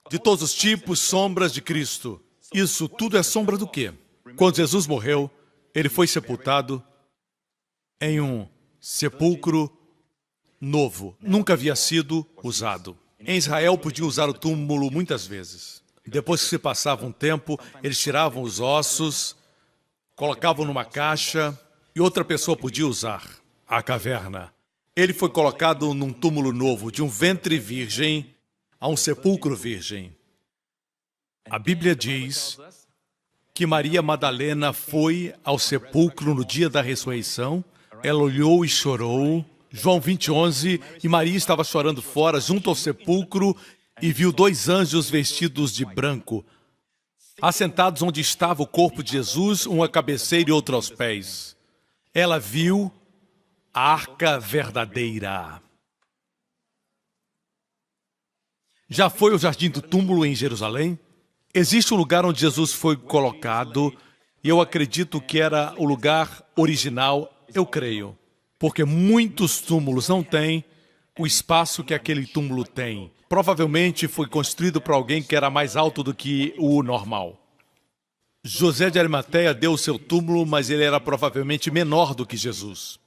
de todos os tipos, sombras de Cristo. Isso tudo é sombra do quê? Quando Jesus morreu, ele foi sepultado em um sepulcro novo. Nunca havia sido usado. Em Israel, podiam usar o túmulo muitas vezes. Depois que se passava um tempo, eles tiravam os ossos, colocavam numa caixa e outra pessoa podia usar a caverna. Ele foi colocado num túmulo novo, de um ventre virgem a um sepulcro virgem. A Bíblia diz que Maria Madalena foi ao sepulcro no dia da ressurreição. Ela olhou e chorou. João 20:11, e Maria estava chorando fora, junto ao sepulcro, e viu 2 anjos vestidos de branco, assentados onde estava o corpo de Jesus, um à cabeceira e outro aos pés. Ela viu a arca verdadeira. Já foi ao jardim do túmulo em Jerusalém? Existe um lugar onde Jesus foi colocado, e eu acredito que era o lugar original, eu creio. Porque muitos túmulos não têm o espaço que aquele túmulo tem. Provavelmente foi construído por alguém que era mais alto do que o normal. José de Arimateia deu o seu túmulo, mas ele era provavelmente menor do que Jesus.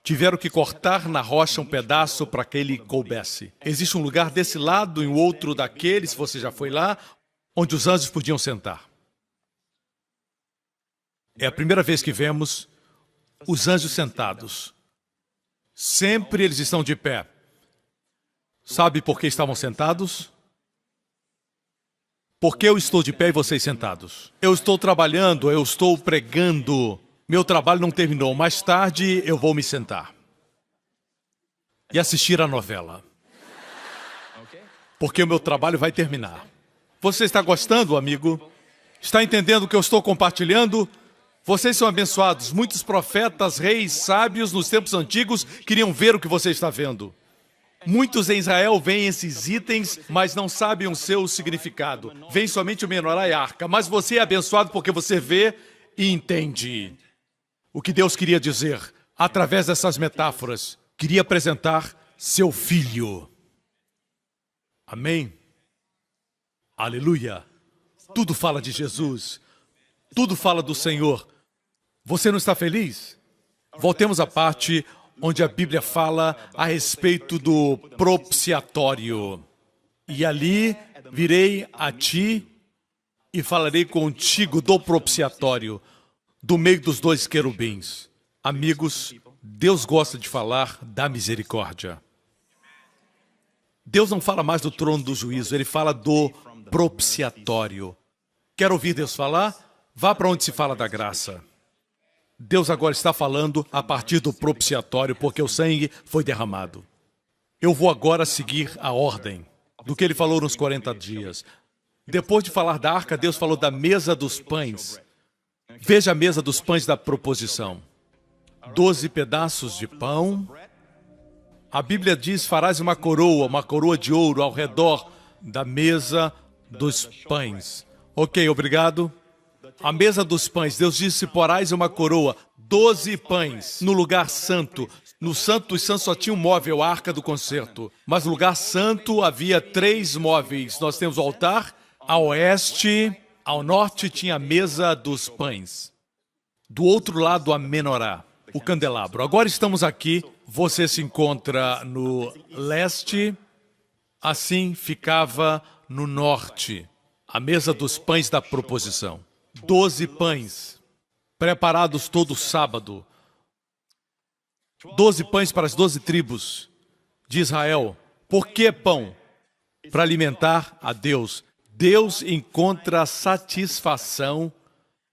Tiveram que cortar na rocha um pedaço para que ele coubesse. Existe um lugar desse lado e um outro daquele, se você já foi lá, onde os anjos podiam sentar. É a primeira vez que vemos os anjos sentados. Sempre eles estão de pé. Sabe por que estavam sentados? Porque eu estou de pé e vocês sentados. Eu estou trabalhando, eu estou pregando. Meu trabalho não terminou. Mais tarde eu vou me sentar e assistir a novela. Porque o meu trabalho vai terminar. Você está gostando, amigo? Está entendendo o que eu estou compartilhando? Vocês são abençoados. Muitos profetas, reis, sábios nos tempos antigos queriam ver o que você está vendo. Muitos em Israel veem esses itens, mas não sabem o seu significado. Vem somente o menorá e a arca. Mas você é abençoado porque você vê e entende o que Deus queria dizer através dessas metáforas. Queria apresentar seu filho. Amém? Aleluia. Tudo fala de Jesus. Tudo fala do Senhor. Você não está feliz? Voltemos à parte onde a Bíblia fala a respeito do propiciatório. E ali virei a ti e falarei contigo do propiciatório, do meio dos 2 querubins. Amigos, Deus gosta de falar da misericórdia. Deus não fala mais do trono do juízo, ele fala do propiciatório. Quer ouvir Deus falar? Vá para onde se fala da graça. Deus agora está falando a partir do propiciatório, porque o sangue foi derramado. Eu vou agora seguir a ordem do que ele falou nos 40 dias. Depois de falar da arca, Deus falou da mesa dos pães. Veja a mesa dos pães da proposição. 12 pedaços de pão. A Bíblia diz, farás uma coroa de ouro ao redor da mesa dos pães. Ok, obrigado. A mesa dos pães, Deus disse, porás uma coroa, 12 pães, no lugar santo. No Santo dos Santos só tinha um móvel, a Arca do Concerto. Mas no lugar santo havia 3 móveis. Nós temos o altar, a oeste, ao norte tinha a mesa dos pães. Do outro lado, a menorá, o candelabro. Agora estamos aqui, você se encontra no leste, assim ficava no norte, a mesa dos pães da proposição. 12 pães, preparados todo sábado. 12 pães para as 12 tribos de Israel. Por que pão? Para alimentar a Deus. Deus encontra satisfação,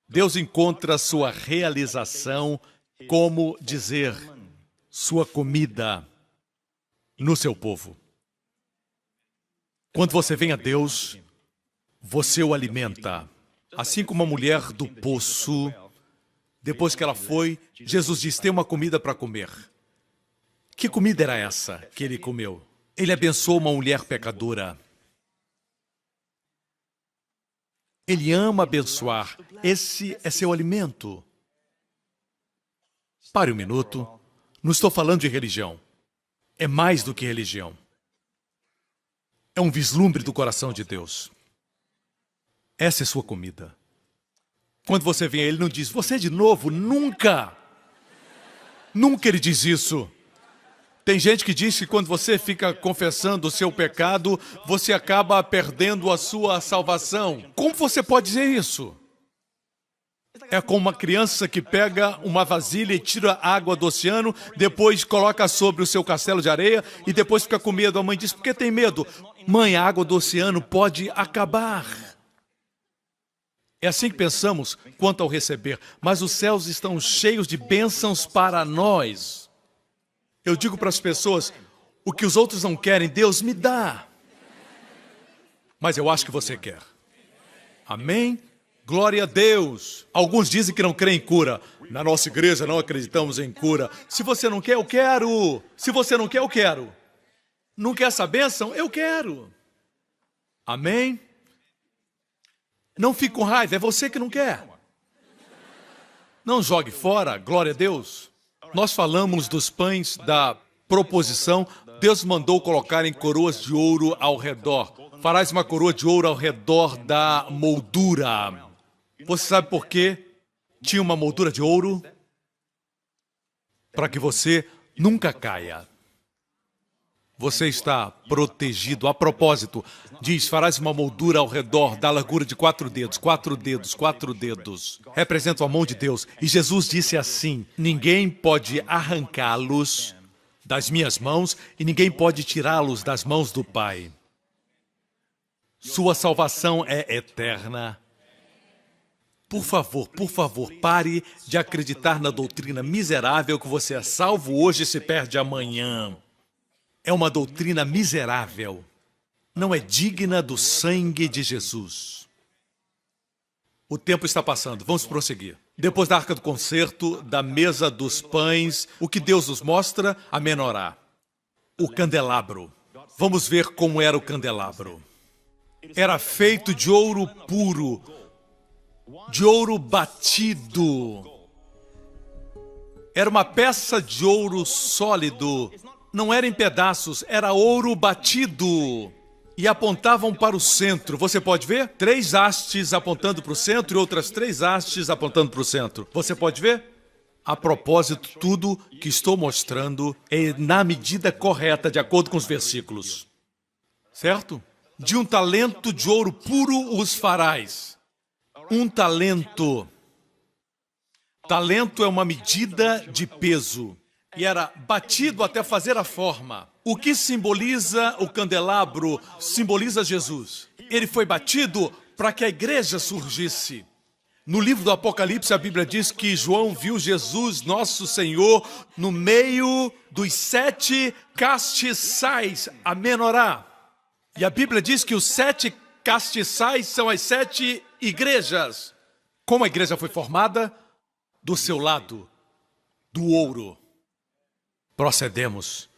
Deus encontra sua realização, como dizer, sua comida no seu povo. Quando você vem a Deus, você o alimenta. Assim como a mulher do poço Depois que ela foi, Jesus disse, tem uma comida para comer. Que comida era essa que ele comeu? Ele abençoou uma mulher pecadora. Ele ama abençoar. Esse é seu alimento. Pare um minuto. Não estou falando de religião. É mais do que religião. É um vislumbre do coração de Deus. Essa é sua comida. Quando você vem a Ele, não diz, você de novo? Nunca! Nunca ele diz isso. Tem gente que diz que quando você fica confessando o seu pecado, você acaba perdendo a sua salvação. Como você pode dizer isso? É como uma criança que pega uma vasilha e tira água do oceano, depois coloca sobre o seu castelo de areia e depois fica com medo. A mãe diz, por que tem medo? Mãe, a água do oceano pode acabar. É assim que pensamos quanto ao receber, mas os céus estão cheios de bênçãos para nós. Eu digo para as pessoas, o que os outros não querem, Deus me dá. Mas eu acho que você quer. Amém? Glória a Deus. Alguns dizem que não creem em cura. Na nossa igreja não acreditamos em cura. Se você não quer, eu quero. Se você não quer, eu quero. Não quer essa bênção? Eu quero. Amém? Não fique com raiva, é você que não quer. Não jogue fora, glória a Deus. Nós falamos dos pães da proposição. Deus mandou colocarem coroas de ouro ao redor. Farás uma coroa de ouro ao redor da moldura. Você sabe por quê? Tinha uma moldura de ouro? Para que você nunca caia. Você está protegido. A propósito, diz, farás uma moldura ao redor da largura de 4 dedos. 4 dedos, 4 dedos. Representa a mão de Deus. E Jesus disse assim, ninguém pode arrancá-los das minhas mãos e ninguém pode tirá-los das mãos do Pai. Sua salvação é eterna. Por favor, pare de acreditar na doutrina miserável que você é salvo hoje e se perde amanhã. É uma doutrina miserável. Não é digna do sangue de Jesus. O tempo está passando. Vamos prosseguir. Depois da arca do concerto, da mesa dos pães, o que Deus nos mostra? A menorá. O candelabro. Vamos ver como era o candelabro. Era feito de ouro puro, de ouro batido. Era uma peça de ouro sólido. Não era em pedaços, era ouro batido. E apontavam para o centro. Você pode ver? 3 hastes apontando para o centro e outras 3 hastes apontando para o centro. Você pode ver? A propósito, tudo que estou mostrando é na medida correta, de acordo com os versículos. Certo? De um talento de ouro puro os farás. Um talento. Talento é uma medida de peso. E era batido até fazer a forma. O que simboliza o candelabro? Simboliza Jesus. Ele foi batido para que a igreja surgisse. No livro do Apocalipse, a Bíblia diz que João viu Jesus, nosso Senhor, no meio dos 7 castiçais, a menorá. E a Bíblia diz que os 7 castiçais são as 7 igrejas. Como a igreja foi formada? Do seu lado, do ouro. Procedemos.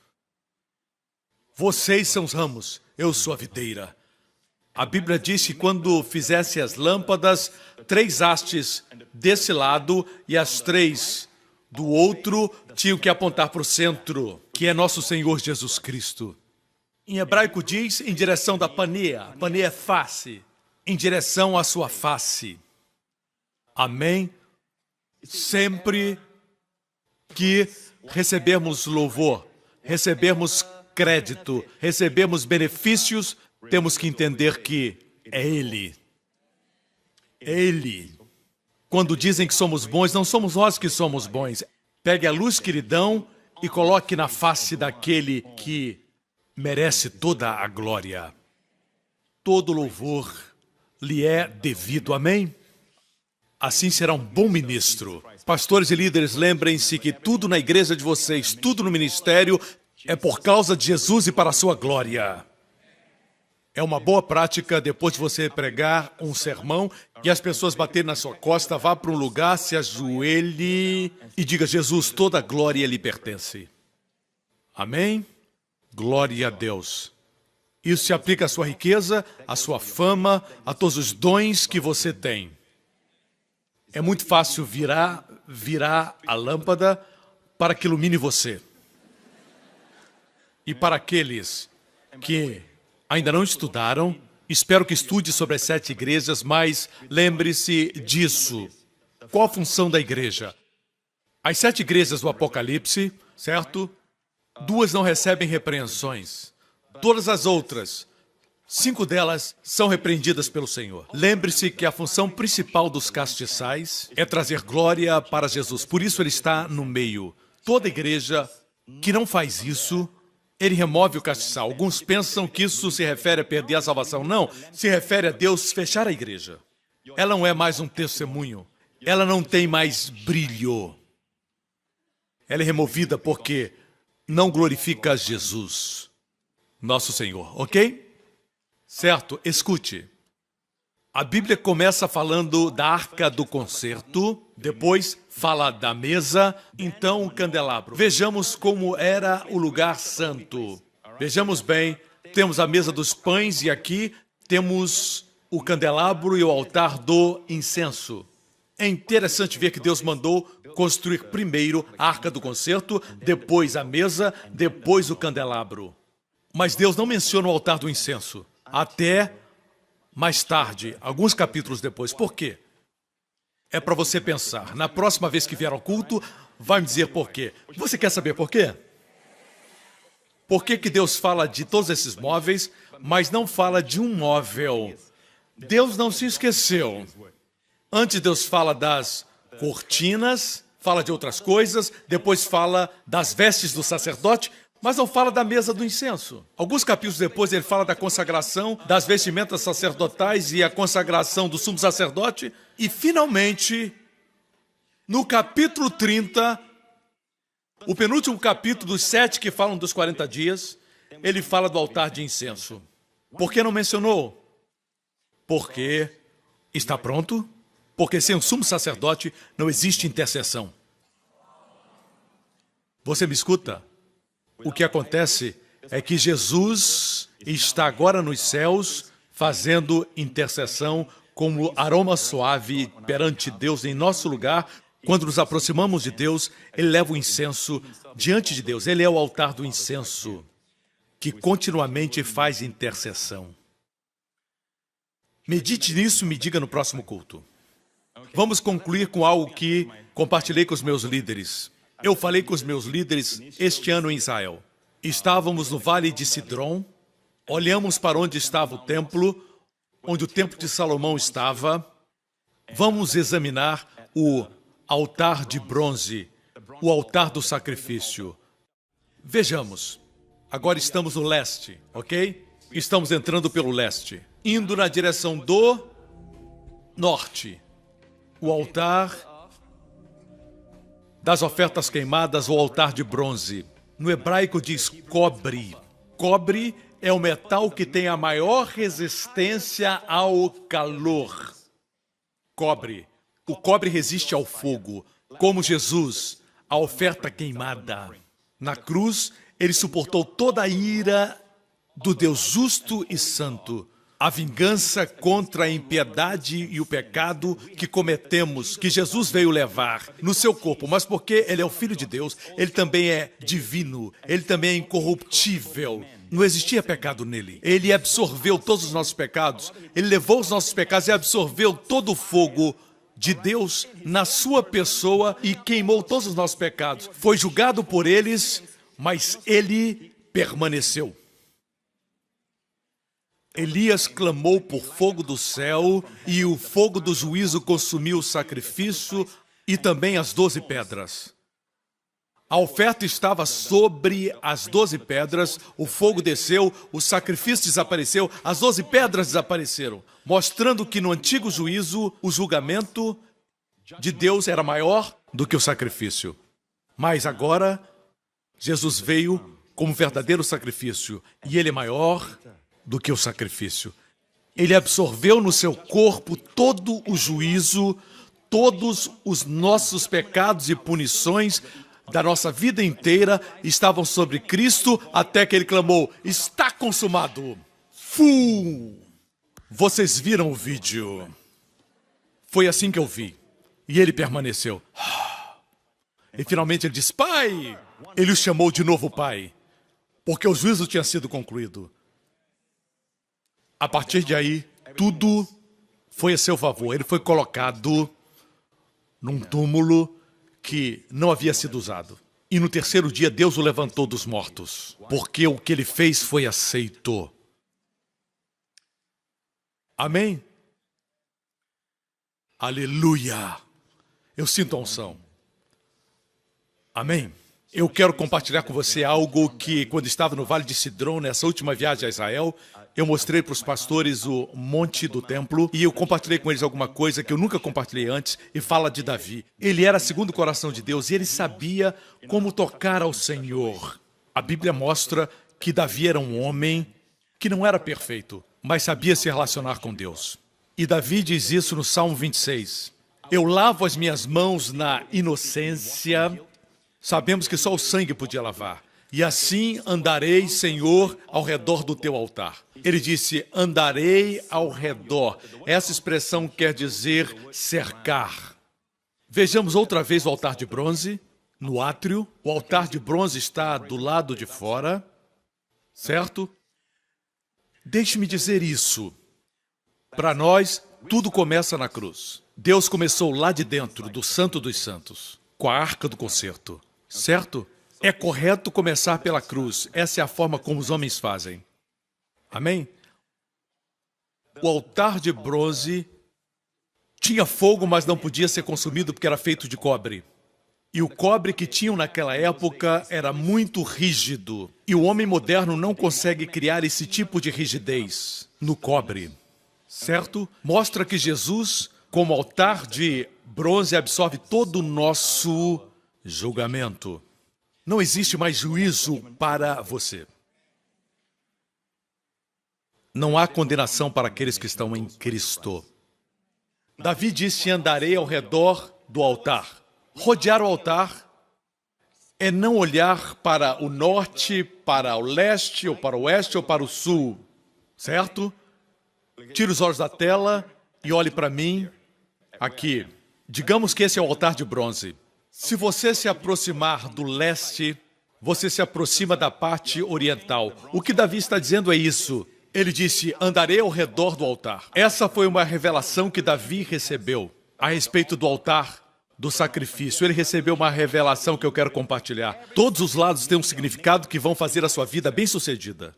Vocês são os ramos, eu sou a videira. A Bíblia diz que quando fizesse as lâmpadas, 3 hastes desse lado e as 3 do outro tinham que apontar para o centro, que é nosso Senhor Jesus Cristo. Em hebraico diz em direção da paneia. Paneia é face. Em direção à sua face. Amém? Sempre que recebermos louvor, recebermos crédito, recebermos benefícios, temos que entender que é Ele. É Ele. Quando dizem que somos bons, não somos nós que somos bons. Pegue a luz que lhe dão e coloque na face daquele que merece toda a glória. Todo louvor lhe é devido. Amém? Assim será um bom ministro. Pastores e líderes, lembrem-se que tudo na igreja de vocês, tudo no ministério, é por causa de Jesus e para a sua glória. É uma boa prática, depois de você pregar um sermão e as pessoas baterem na sua costa, vá para um lugar, se ajoelhe e diga: Jesus, toda a glória lhe pertence. Amém? Glória a Deus. Isso se aplica à sua riqueza, à sua fama, a todos os dons que você tem. É muito fácil virar a lâmpada para que ilumine você. E para aqueles que ainda não estudaram, espero que estude sobre as 7 igrejas, mas lembre-se disso. Qual a função da igreja? As 7 igrejas do Apocalipse, certo? 2 não recebem repreensões. Todas as outras, 5 delas são repreendidas pelo Senhor. Lembre-se que a função principal dos castiçais é trazer glória para Jesus. Por isso ele está no meio. Toda igreja que não faz isso, ele remove o castiçal. Alguns pensam que isso se refere a perder a salvação. Não, se refere a Deus fechar a igreja. Ela não é mais um testemunho. Ela não tem mais brilho. Ela é removida porque não glorifica Jesus, nosso Senhor, ok? Certo, escute. A Bíblia começa falando da arca do concerto, depois fala da mesa, então o candelabro. Vejamos como era o lugar santo. Vejamos bem, temos a mesa dos pães e aqui temos o candelabro e o altar do incenso. É interessante ver que Deus mandou construir primeiro a arca do concerto, depois a mesa, depois o candelabro. Mas Deus não menciona o altar do incenso, até mais tarde, alguns capítulos depois. Por quê? É para você pensar. Na próxima vez que vier ao culto, vai me dizer por quê. Você quer saber por quê? Por que que Deus fala de todos esses móveis, mas não fala de um móvel? Deus não se esqueceu. Antes Deus fala das cortinas, fala de outras coisas, depois fala das vestes do sacerdote, mas não fala da mesa do incenso. Alguns capítulos depois ele fala da consagração, das vestimentas sacerdotais e a consagração do sumo sacerdote. E finalmente, no capítulo 30, o penúltimo capítulo dos 7 que falam dos 40 dias, ele fala do altar de incenso. Por que não mencionou? Porque está pronto? Porque sem o sumo sacerdote não existe intercessão. Você me escuta? O que acontece é que Jesus está agora nos céus fazendo intercessão como aroma suave perante Deus em nosso lugar. Quando nos aproximamos de Deus, ele leva o incenso diante de Deus. Ele é o altar do incenso que continuamente faz intercessão. Medite nisso e me diga no próximo culto. Vamos concluir com algo que compartilhei com os meus líderes. Eu falei com os meus líderes este ano em Israel. Estávamos no Vale de Sidrom, olhamos para onde estava o templo, onde o templo de Salomão estava. Vamos examinar o altar de bronze, o altar do sacrifício. Vejamos, agora estamos no leste, ok? Estamos entrando pelo leste, indo na direção do norte. O altar das ofertas queimadas, o altar de bronze. No hebraico diz cobre. Cobre é o metal que tem a maior resistência ao calor. Cobre. O cobre resiste ao fogo, como Jesus, a oferta queimada. Na cruz, ele suportou toda a ira do Deus justo e santo. A vingança contra a impiedade e o pecado que cometemos, que Jesus veio levar no seu corpo. Mas porque ele é o Filho de Deus, ele também é divino, ele também é incorruptível. Não existia pecado nele. Ele absorveu todos os nossos pecados, ele levou os nossos pecados e absorveu todo o fogo de Deus na sua pessoa e queimou todos os nossos pecados. Foi julgado por eles, mas ele permaneceu. Elias clamou por fogo do céu e o fogo do juízo consumiu o sacrifício e também as 12 pedras. A oferta estava sobre as 12 pedras, o fogo desceu, o sacrifício desapareceu, as 12 pedras desapareceram, mostrando que no antigo juízo o julgamento de Deus era maior do que o sacrifício. Mas agora, Jesus veio como verdadeiro sacrifício e ele é maior do que o sacrifício. Ele absorveu no seu corpo todo o juízo, todos os nossos pecados e punições da nossa vida inteira estavam sobre Cristo até que ele clamou: está consumado. Vocês viram o vídeo? Foi assim que eu vi. E ele permaneceu. E finalmente ele disse: Pai! Ele o chamou de novo Pai, porque o juízo tinha sido concluído. A partir de aí, tudo foi a seu favor. Ele foi colocado num túmulo que não havia sido usado. E no terceiro dia, Deus o levantou dos mortos, porque o que ele fez foi aceito. Amém? Aleluia! Eu sinto a unção. Amém? Eu quero compartilhar com você algo que, quando estava no Vale de Sidrom, nessa última viagem a Israel, eu mostrei para os pastores o monte do templo e eu compartilhei com eles alguma coisa que eu nunca compartilhei antes, e fala de Davi. Ele era segundo o coração de Deus e ele sabia como tocar ao Senhor. A Bíblia mostra que Davi era um homem que não era perfeito, mas sabia se relacionar com Deus. E Davi diz isso no Salmo 26. Eu lavo as minhas mãos na inocência. Sabemos que só o sangue podia lavar. E assim andarei, Senhor, ao redor do teu altar. Ele disse: andarei ao redor. Essa expressão quer dizer cercar. Vejamos outra vez o altar de bronze, no átrio. O altar de bronze está do lado de fora, certo? Deixe-me dizer isso. Para nós, tudo começa na cruz. Deus começou lá de dentro, do Santo dos Santos, com a Arca do Concerto. Certo? É correto começar pela cruz. Essa é a forma como os homens fazem. Amém? O altar de bronze tinha fogo, mas não podia ser consumido porque era feito de cobre. E o cobre que tinham naquela época era muito rígido. E o homem moderno não consegue criar esse tipo de rigidez no cobre. Certo? Mostra que Jesus, como altar de bronze, absorve todo o nosso julgamento. Não existe mais juízo para você. Não há condenação para aqueles que estão em Cristo. Davi disse: andarei ao redor do altar. Rodear o altar é não olhar para o norte, para o leste, ou para o oeste, ou para o sul. Certo? Tire os olhos da tela e olhe para mim. Aqui. Digamos que esse é o altar de bronze. Se você se aproximar do leste, você se aproxima da parte oriental. O que Davi está dizendo é isso. Ele disse: andarei ao redor do altar. Essa foi uma revelação que Davi recebeu a respeito do altar do sacrifício. Ele recebeu uma revelação que eu quero compartilhar. Todos os lados têm um significado que vão fazer a sua vida bem-sucedida.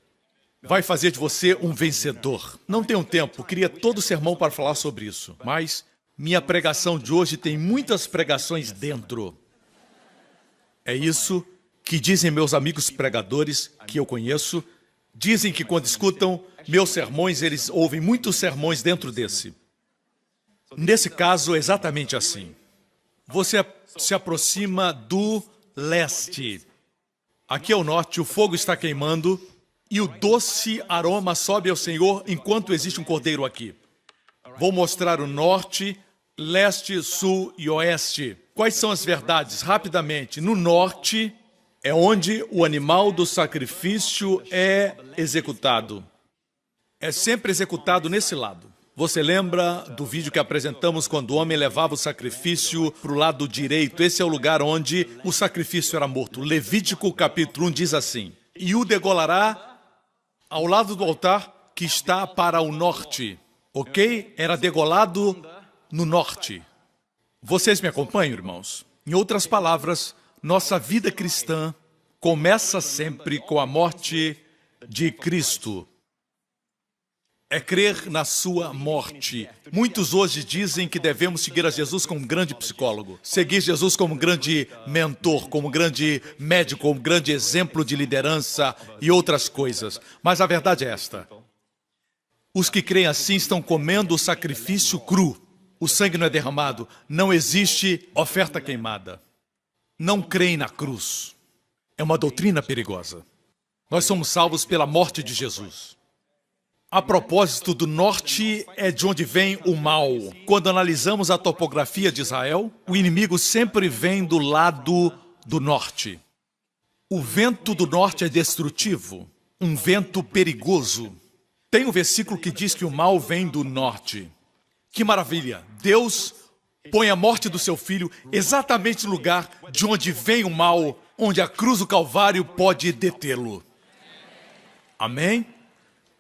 Vai fazer de você um vencedor. Não tenho tempo, queria todo o sermão para falar sobre isso, mas minha pregação de hoje tem muitas pregações dentro. É isso que dizem meus amigos pregadores que eu conheço. Dizem que quando escutam meus sermões, eles ouvem muitos sermões dentro desse. Nesse caso, é exatamente assim. Você se aproxima do leste. Aqui ao norte, o fogo está queimando e o doce aroma sobe ao Senhor enquanto existe um cordeiro aqui. Vou mostrar o norte, leste, sul e oeste. Quais são as verdades? Rapidamente. No norte é onde o animal do sacrifício é executado. É sempre executado nesse lado. Você lembra do vídeo que apresentamos quando o homem levava o sacrifício para o lado direito? Esse é o lugar onde o sacrifício era morto. Levítico capítulo 1 diz assim: e o degolará ao lado do altar que está para o norte. Ok? Era degolado no norte. Vocês me acompanham, irmãos? Em outras palavras, nossa vida cristã começa sempre com a morte de Cristo. É crer na sua morte. Muitos hoje dizem que devemos seguir a Jesus como um grande psicólogo, seguir Jesus como um grande mentor, como um grande médico, como um grande exemplo de liderança e outras coisas. Mas a verdade é esta. Os que creem assim estão comendo o sacrifício cru. O sangue não é derramado. Não existe oferta queimada. Não creem na cruz. É uma doutrina perigosa. Nós somos salvos pela morte de Jesus. A propósito, do norte é de onde vem o mal. Quando analisamos a topografia de Israel, o inimigo sempre vem do lado do norte. O vento do norte é destrutivo, um vento perigoso. Tem um versículo que diz que o mal vem do norte. Que maravilha! Deus põe a morte do seu filho exatamente no lugar de onde vem o mal, onde a cruz do Calvário pode detê-lo. Amém?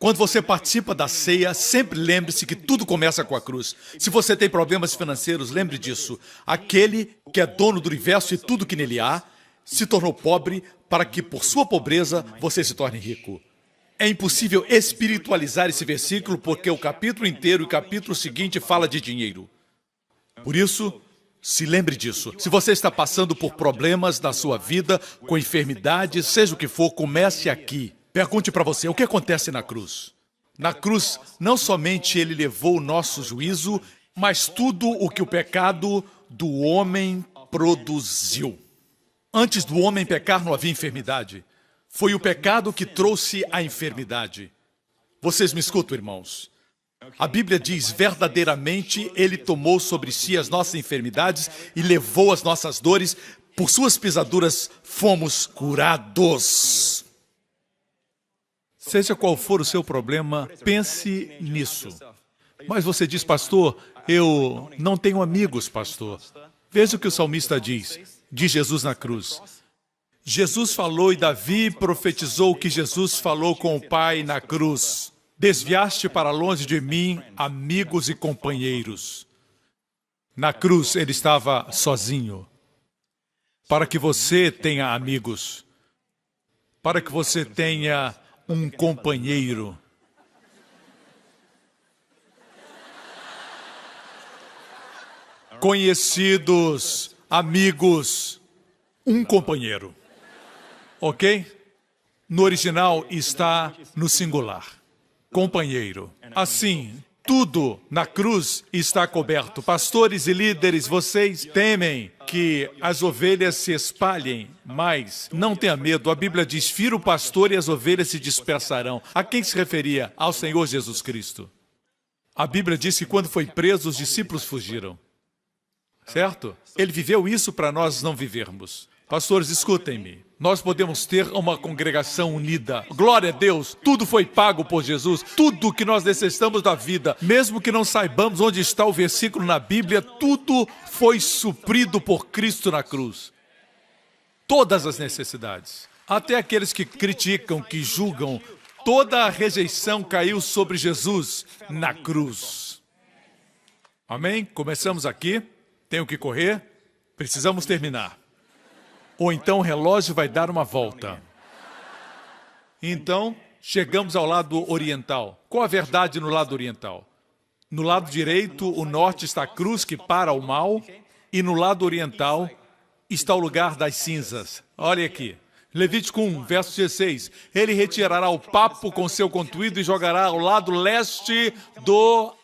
Quando você participa da ceia, sempre lembre-se que tudo começa com a cruz. Se você tem problemas financeiros, lembre disso. Aquele que é dono do universo e tudo que nele há, se tornou pobre para que, por sua pobreza, você se torne rico. É impossível espiritualizar esse versículo porque o capítulo inteiro e o capítulo seguinte fala de dinheiro. Por isso, se lembre disso. Se você está passando por problemas na sua vida, com enfermidades, seja o que for, comece aqui. Pergunte para você, o que acontece na cruz? Na cruz, não somente ele levou o nosso juízo, mas tudo o que o pecado do homem produziu. Antes do homem pecar, não havia enfermidade. Foi o pecado que trouxe a enfermidade. Vocês me escutam, irmãos? A Bíblia diz, verdadeiramente, ele tomou sobre si as nossas enfermidades e levou as nossas dores. Por suas pisaduras, fomos curados. Seja qual for o seu problema, pense nisso. Mas você diz, pastor, eu não tenho amigos, pastor. Veja o que o salmista diz Jesus na cruz. Jesus falou e Davi profetizou que Jesus falou com o Pai na cruz. Desviaste para longe de mim, amigos e companheiros. Na cruz ele estava sozinho. Para que você tenha amigos, para que você tenha um companheiro. Conhecidos, amigos, um companheiro. Ok? No original está no singular. Companheiro. Assim, tudo na cruz está coberto. Pastores e líderes, vocês temem que as ovelhas se espalhem, mas não tenha medo. A Bíblia diz, fira o pastor e as ovelhas se dispersarão. A quem se referia? Ao Senhor Jesus Cristo. A Bíblia diz que quando foi preso, os discípulos fugiram. Certo? Ele viveu isso para nós não vivermos. Pastores, escutem-me. Nós podemos ter uma congregação unida. Glória a Deus, tudo foi pago por Jesus. Tudo que nós necessitamos da vida, mesmo que não saibamos onde está o versículo na Bíblia, tudo foi suprido por Cristo na cruz. Todas as necessidades. Até aqueles que criticam, que julgam, toda a rejeição caiu sobre Jesus na cruz. Amém? Começamos aqui. Tenho que correr. Precisamos terminar. Ou então o relógio vai dar uma volta. Então, chegamos ao lado oriental. Qual a verdade no lado oriental? No lado direito, o norte está a cruz que para o mal, e no lado oriental está o lugar das cinzas. Olha aqui. Levítico 1, verso 16. Ele retirará o papo com seu contuído e jogará ao lado leste do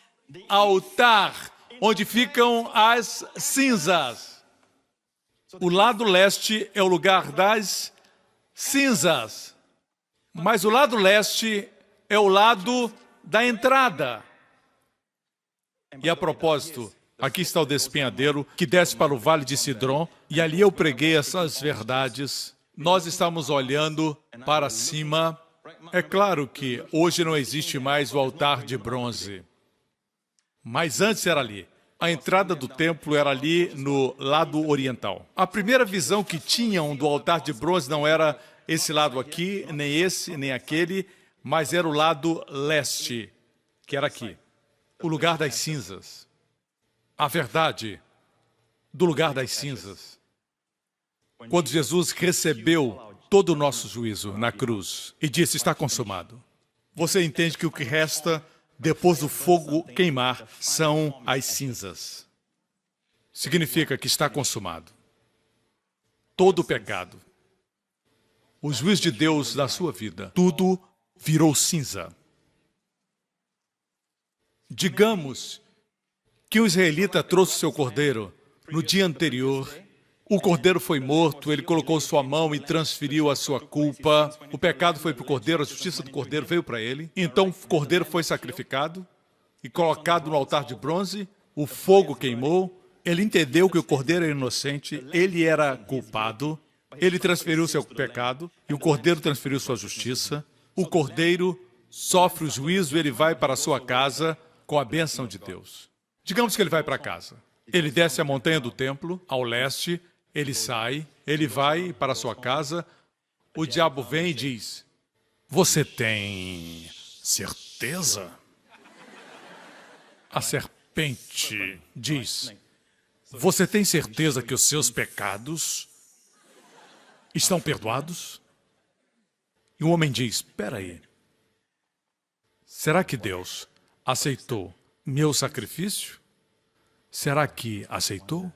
altar, onde ficam as cinzas. O lado leste é o lugar das cinzas, mas o lado leste é o lado da entrada. E a propósito, aqui está o despenhadeiro que desce para o Vale de Sidrom, e ali eu preguei essas verdades. Nós estamos olhando para cima. É claro que hoje não existe mais o altar de bronze, mas antes era ali. A entrada do templo era ali no lado oriental. A primeira visão que tinham do altar de bronze não era esse lado aqui, nem esse, nem aquele, mas era o lado leste, que era aqui. O lugar das cinzas. A verdade do lugar das cinzas. Quando Jesus recebeu todo o nosso juízo na cruz e disse, está consumado. Você entende que o que resta depois do fogo queimar, são as cinzas. Significa que está consumado. Todo o pecado. O juízo de Deus da sua vida. Tudo virou cinza. Digamos que o israelita trouxe seu cordeiro no dia anterior O cordeiro foi morto, ele colocou sua mão e transferiu a sua culpa. O pecado foi para o cordeiro, a justiça do cordeiro veio para ele. Então o cordeiro foi sacrificado e colocado no altar de bronze. O fogo queimou. Ele entendeu que o cordeiro era inocente, ele era culpado. Ele transferiu seu pecado e o cordeiro transferiu sua justiça. O cordeiro sofre o juízo, ele vai para a sua casa com a bênção de Deus. Digamos que ele vai para casa. Ele desce a montanha do templo, ao leste, ele sai, ele vai para a sua casa. O diabo vem e diz: "Você tem certeza?" A serpente diz: "Você tem certeza que os seus pecados estão perdoados?" E o homem diz: "Espera aí. Será que Deus aceitou meu sacrifício? Será que aceitou?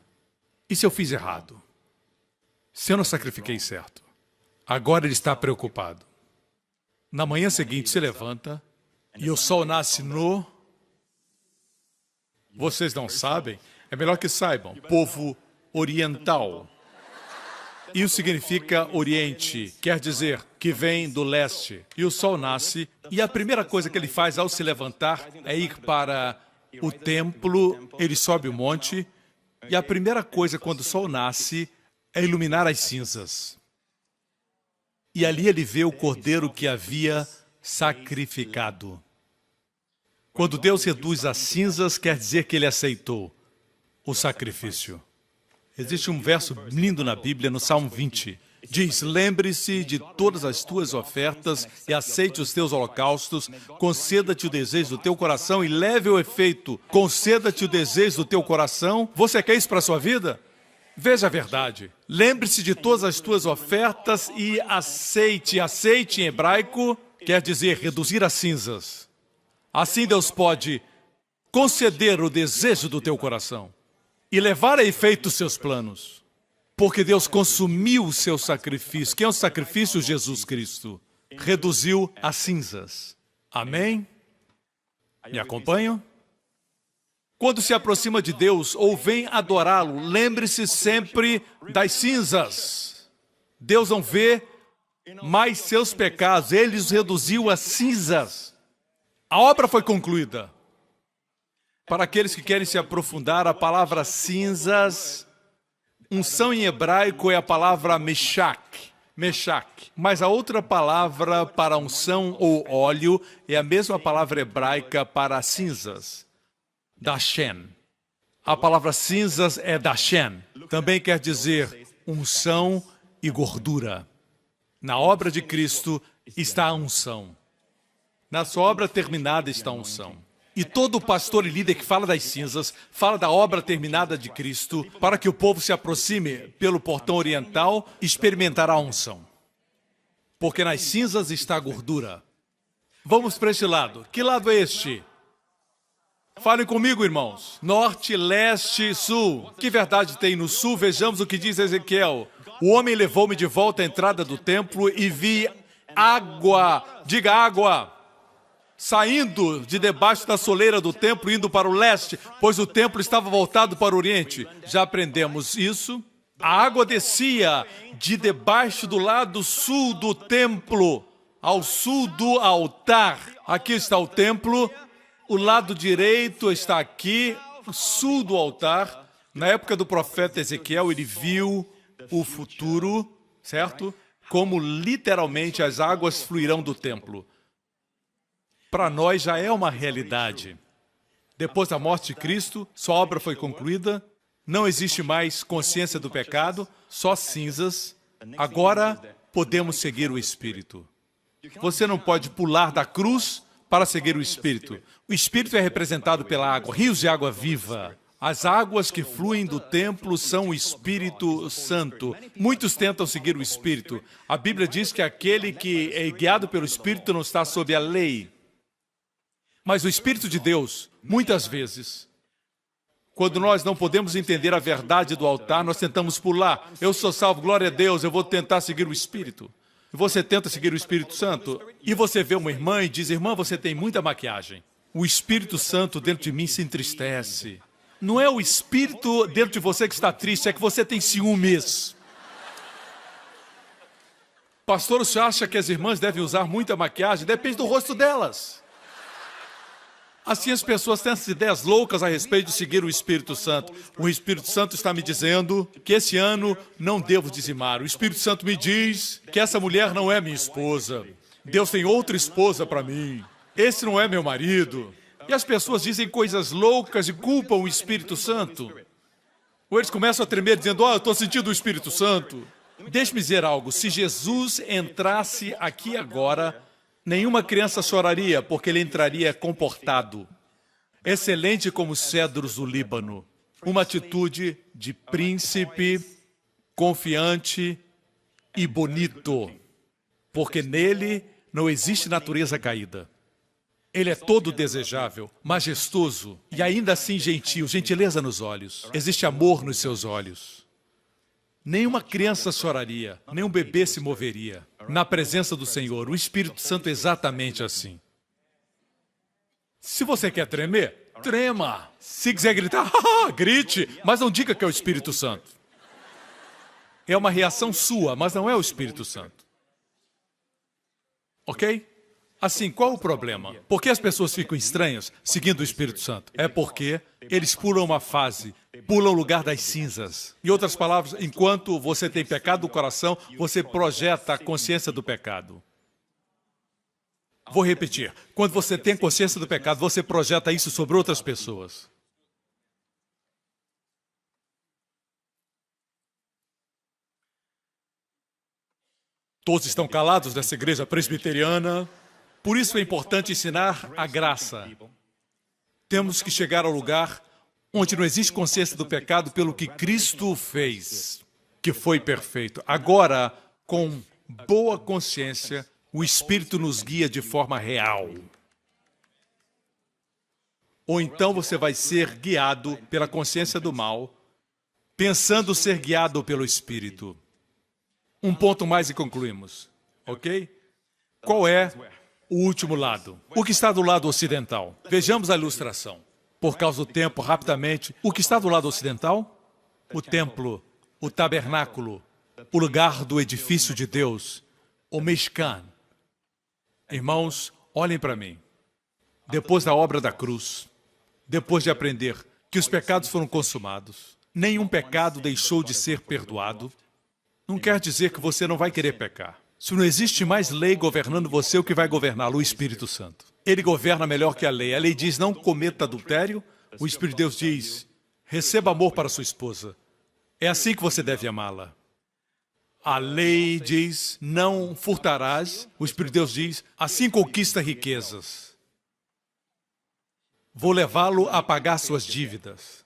E se eu fiz errado? Se eu não sacrifiquei certo?" Agora ele está preocupado. Na manhã seguinte se levanta e o sol nasce no... Vocês não sabem? É melhor que saibam. Povo oriental. Isso significa Oriente, quer dizer que vem do leste. E o sol nasce, e a primeira coisa que ele faz ao se levantar é ir para o templo. Ele sobe o monte, e a primeira coisa quando o sol nasce é iluminar as cinzas. E ali ele vê o cordeiro que havia sacrificado. Quando Deus reduz as cinzas, quer dizer que ele aceitou o sacrifício. Existe um verso lindo na Bíblia, no Salmo 20. Diz: "Lembre-se de todas as tuas ofertas e aceite os teus holocaustos. Conceda-te o desejo do teu coração e leve o efeito. Conceda-te o desejo do teu coração." Você quer isso para a sua vida? Veja a verdade. Lembre-se de todas as tuas ofertas e aceite. Aceite em hebraico quer dizer reduzir as cinzas. Assim Deus pode conceder o desejo do teu coração e levar a efeito os seus planos. Porque Deus consumiu o seu sacrifício. Quem é o sacrifício? Jesus Cristo. Reduziu as cinzas. Amém? Me acompanham? Quando se aproxima de Deus ou vem adorá-lo, lembre-se sempre das cinzas. Deus não vê mais seus pecados, ele os reduziu a cinzas. A obra foi concluída. Para aqueles que querem se aprofundar, a palavra cinzas, unção em hebraico é a palavra meshach. Mas a outra palavra para unção ou óleo é a mesma palavra hebraica para cinzas. Dashen. A palavra cinzas é dashen. Também quer dizer unção e gordura. Na obra de Cristo está a unção. Na sua obra terminada está a unção. E todo pastor e líder que fala das cinzas, fala da obra terminada de Cristo, para que o povo se aproxime pelo portão oriental, experimentará a unção. Porque nas cinzas está a gordura. Vamos para este lado. Que lado é este? Falem comigo, irmãos. Norte, leste, sul. Que verdade tem no sul? Vejamos o que diz Ezequiel. O homem levou-me de volta à entrada do templo e vi água. Diga água. Saindo de debaixo da soleira do templo, indo para o leste, pois o templo estava voltado para o oriente. Já aprendemos isso. A água descia de debaixo do lado sul do templo, ao sul do altar. Aqui está o templo, o lado direito está aqui, o sul do altar. Na época do profeta Ezequiel, ele viu o futuro, certo? Como literalmente as águas fluirão do templo. Para nós já é uma realidade. Depois da morte de Cristo, sua obra foi concluída, não existe mais consciência do pecado, só cinzas. Agora podemos seguir o Espírito. Você não pode pular da cruz para seguir o Espírito. O Espírito é representado pela água, rios de água viva. As águas que fluem do templo são o Espírito Santo. Muitos tentam seguir o Espírito. A Bíblia diz que aquele que é guiado pelo Espírito não está sob a lei. Mas o Espírito de Deus, muitas vezes, quando nós não podemos entender a verdade do altar, nós tentamos pular. Eu sou salvo, glória a Deus, eu vou tentar seguir o Espírito. Você tenta seguir o Espírito Santo e você vê uma irmã e diz: irmã, você tem muita maquiagem. O Espírito Santo dentro de mim se entristece. Não é o espírito dentro de você que está triste, é que você tem ciúmes. Pastor, você acha que as irmãs devem usar muita maquiagem? Depende do rosto delas. Assim as pessoas têm essas ideias loucas a respeito de seguir o Espírito Santo. O Espírito Santo está me dizendo que esse ano não devo dizimar. O Espírito Santo me diz que essa mulher não é minha esposa. Deus tem outra esposa para mim. Esse não é meu marido. E as pessoas dizem coisas loucas e culpam o Espírito Santo. Ou eles começam a tremer dizendo, eu estou sentindo o Espírito Santo. Deixe-me dizer algo. Se Jesus entrasse aqui agora, nenhuma criança choraria, porque ele entraria comportado. Excelente como os cedros do Líbano. Uma atitude de príncipe, confiante e bonito. Porque nele não existe natureza caída. Ele é todo desejável, majestoso e ainda assim gentil, gentileza nos olhos. Existe amor nos seus olhos. Nenhuma criança choraria, nem um bebê se moveria. Na presença do Senhor, o Espírito Santo é exatamente assim. Se você quer tremer, trema. Se quiser gritar, grite, mas não diga que é o Espírito Santo. É uma reação sua, mas não é o Espírito Santo. Ok? Assim, qual o problema? Por que as pessoas ficam estranhas seguindo o Espírito Santo? É porque eles pulam uma fase, pulam o lugar das cinzas. Em outras palavras, enquanto você tem pecado no coração, você projeta a consciência do pecado. Vou repetir. Quando você tem consciência do pecado, você projeta isso sobre outras pessoas. Todos estão calados nessa igreja presbiteriana. Por isso é importante ensinar a graça. Temos que chegar ao lugar onde não existe consciência do pecado pelo que Cristo fez, que foi perfeito. Agora, com boa consciência, o Espírito nos guia de forma real. Ou então você vai ser guiado pela consciência do mal, pensando ser guiado pelo Espírito. Um ponto mais e concluímos, ok? Qual é o último lado? O que está do lado ocidental? Vejamos a ilustração. Por causa do tempo, rapidamente, o que está do lado ocidental? O templo, o tabernáculo, o lugar do edifício de Deus, o Mishkan. Irmãos, olhem para mim. Depois da obra da cruz, depois de aprender que os pecados foram consumados, nenhum pecado deixou de ser perdoado, não quer dizer que você não vai querer pecar. Se não existe mais lei governando você, o que vai governá-lo? O Espírito Santo. Ele governa melhor que a lei. A lei diz, não cometa adultério. O Espírito de Deus diz, receba amor para sua esposa. É assim que você deve amá-la. A lei diz, não furtarás. O Espírito de Deus diz, assim conquista riquezas. Vou levá-lo a pagar suas dívidas.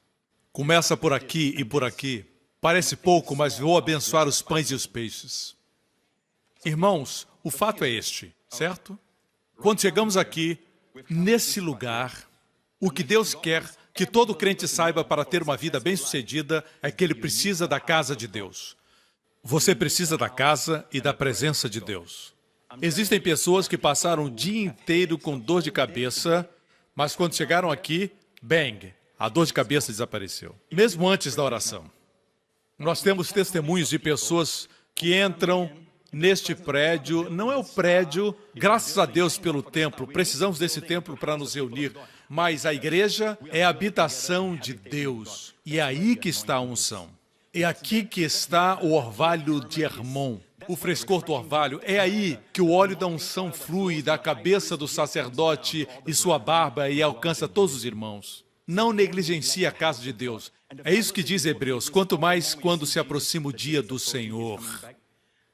Começa por aqui e por aqui. Parece pouco, mas vou abençoar os pães e os peixes. Irmãos, o fato é este, certo? Quando chegamos aqui, nesse lugar, o que Deus quer que todo crente saiba para ter uma vida bem-sucedida é que ele precisa da casa de Deus. Você precisa da casa e da presença de Deus. Existem pessoas que passaram o dia inteiro com dor de cabeça, mas quando chegaram aqui, bang, a dor de cabeça desapareceu. Mesmo antes da oração. Nós temos testemunhos de pessoas que entram neste prédio. Não é o prédio, graças a Deus pelo templo, precisamos desse templo para nos reunir, mas a igreja é a habitação de Deus. E é aí que está a unção. É aqui que está o orvalho de Hermon, o frescor do orvalho. É aí que o óleo da unção flui da cabeça do sacerdote e sua barba e alcança todos os irmãos. Não negligencie a casa de Deus. É isso que diz Hebreus, quanto mais quando se aproxima o dia do Senhor.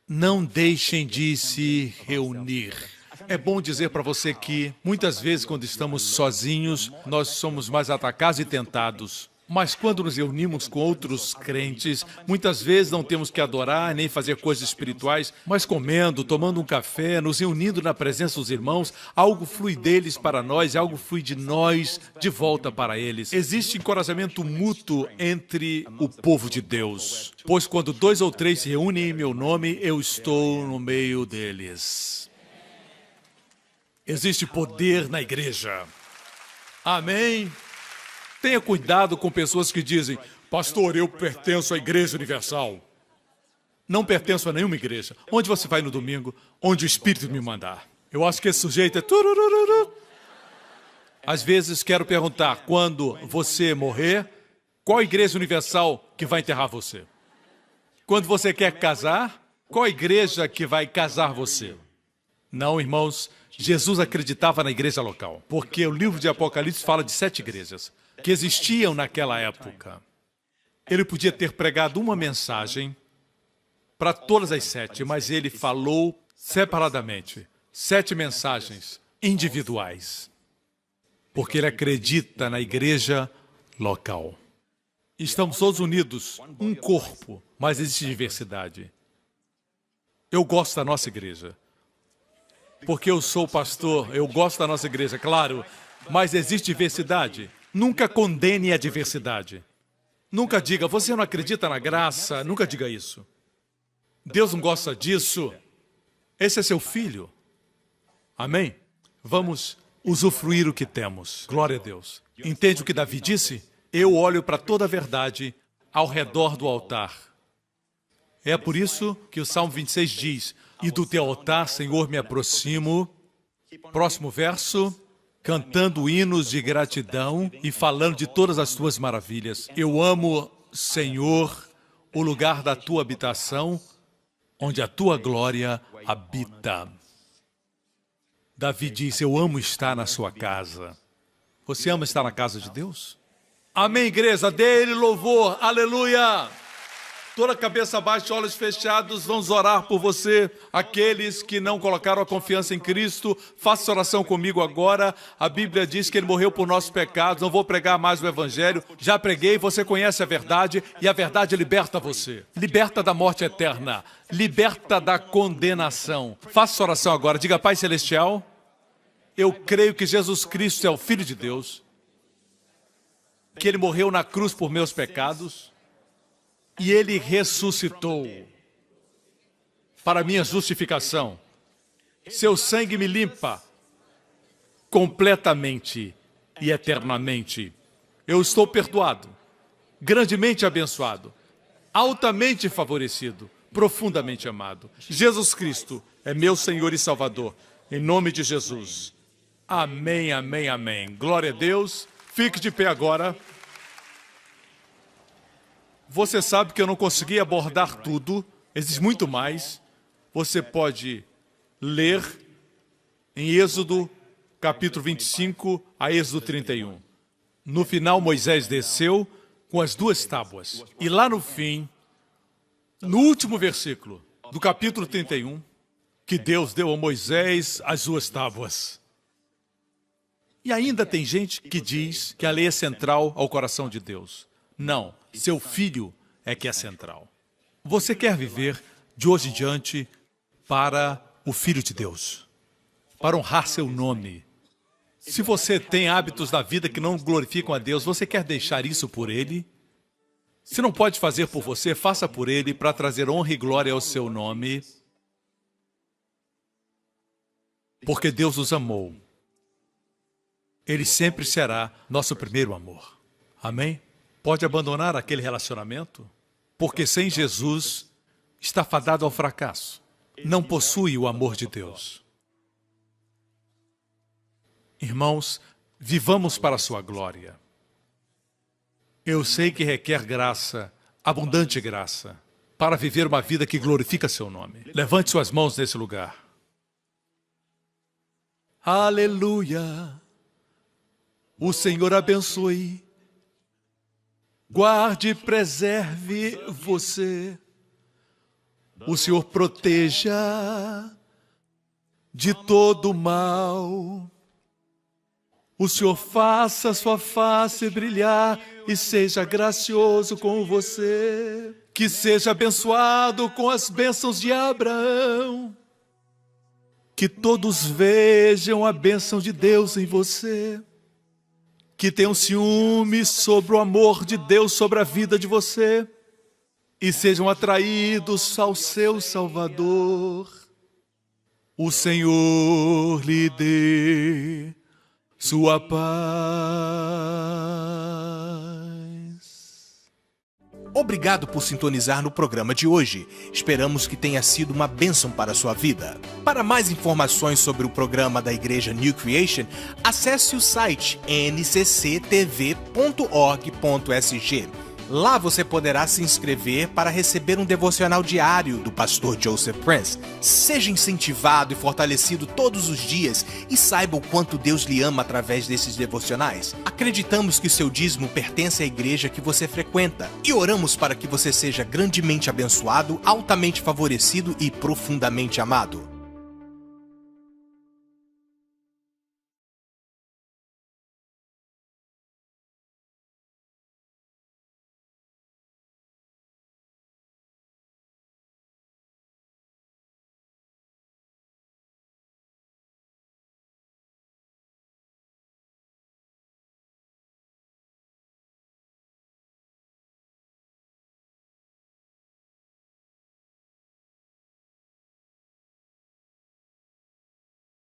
Não deixem de se reunir. É bom dizer para você que, muitas vezes, quando estamos sozinhos, nós somos mais atacados e tentados. Mas quando nos reunimos com outros crentes, muitas vezes não temos que adorar nem fazer coisas espirituais, mas comendo, tomando um café, nos reunindo na presença dos irmãos, algo flui deles para nós e algo flui de nós de volta para eles. Existe encorajamento mútuo entre o povo de Deus, pois quando 2 ou 3 se reúnem em meu nome, eu estou no meio deles. Existe poder na igreja. Amém? Tenha cuidado com pessoas que dizem, pastor, eu pertenço à Igreja Universal. Não pertenço a nenhuma igreja. Onde você vai no domingo? Onde o Espírito me mandar. Eu acho que esse sujeito é... turururu. Às vezes quero perguntar, quando você morrer, qual a Igreja Universal que vai enterrar você? Quando você quer casar, qual a igreja que vai casar você? Não, irmãos, Jesus acreditava na igreja local, porque o livro de Apocalipse fala de 7 igrejas que existiam naquela época. Ele podia ter pregado uma mensagem para todas as 7, mas ele falou separadamente 7 mensagens individuais, porque ele acredita na igreja local. Estamos todos unidos, um corpo, mas existe diversidade. Eu gosto da nossa igreja. Porque eu sou pastor, eu gosto da nossa igreja, claro, mas existe diversidade. Nunca condene a diversidade. Nunca diga, você não acredita na graça, nunca diga isso. Deus não gosta disso. Esse é seu filho. Amém? Vamos usufruir o que temos. Glória a Deus. Entende o que Davi disse? Eu olho para toda a verdade ao redor do altar. É por isso que o Salmo 26 diz, e do teu altar, Senhor, me aproximo. Próximo verso, cantando hinos de gratidão e falando de todas as tuas maravilhas. Eu amo, Senhor, o lugar da tua habitação, onde a tua glória habita. Davi diz, eu amo estar na sua casa. Você ama estar na casa de Deus? Amém, igreja, dê-lhe louvor, aleluia! Toda a cabeça baixa, olhos fechados, vamos orar por você. Aqueles que não colocaram a confiança em Cristo, faça oração comigo agora. A Bíblia diz que Ele morreu por nossos pecados. Não vou pregar mais o Evangelho. Já preguei, você conhece a verdade e a verdade liberta você. Liberta da morte eterna. Liberta da condenação. Faça oração agora. Diga, Pai Celestial, eu creio que Jesus Cristo é o Filho de Deus, que Ele morreu na cruz por meus pecados, e Ele ressuscitou para minha justificação. Seu sangue me limpa completamente e eternamente. Eu estou perdoado, grandemente abençoado, altamente favorecido, profundamente amado. Jesus Cristo é meu Senhor e Salvador. Em nome de Jesus. Amém, amém, amém. Glória a Deus. Fique de pé agora. Você sabe que eu não consegui abordar tudo, existe muito mais. Você pode ler em Êxodo, capítulo 25 a Êxodo 31. No final, Moisés desceu com as 2 tábuas. E lá no fim, no último versículo do capítulo 31, que Deus deu a Moisés as 2 tábuas. E ainda tem gente que diz que a lei é central ao coração de Deus. Não, seu filho é que é central. Você quer viver de hoje em diante para o Filho de Deus, para honrar seu nome. Se você tem hábitos da vida que não glorificam a Deus, você quer deixar isso por Ele? Se não pode fazer por você, faça por Ele para trazer honra e glória ao seu nome. Porque Deus nos amou. Ele sempre será nosso primeiro amor. Amém? Pode abandonar aquele relacionamento, porque sem Jesus está fadado ao fracasso. Não possui o amor de Deus. Irmãos, vivamos para a sua glória. Eu sei que requer graça, abundante graça, para viver uma vida que glorifica seu nome. Levante suas mãos nesse lugar. Aleluia! O Senhor abençoe. Guarde e preserve você. O Senhor proteja de todo mal. O Senhor faça sua face brilhar e seja gracioso com você. Que seja abençoado com as bênçãos de Abraão. Que todos vejam a bênção de Deus em você. Que tenham ciúme sobre o amor de Deus sobre a vida de você e sejam atraídos ao seu Salvador. O Senhor lhe dê Sua paz. Obrigado por sintonizar no programa de hoje. Esperamos que tenha sido uma bênção para a sua vida. Para mais informações sobre o programa da Igreja New Creation, acesse o site ncctv.org.sg. Lá você poderá se inscrever para receber um devocional diário do pastor Joseph Prince. Seja incentivado e fortalecido todos os dias e saiba o quanto Deus lhe ama através desses devocionais. Acreditamos que seu dízimo pertence à igreja que você frequenta e oramos para que você seja grandemente abençoado, altamente favorecido e profundamente amado.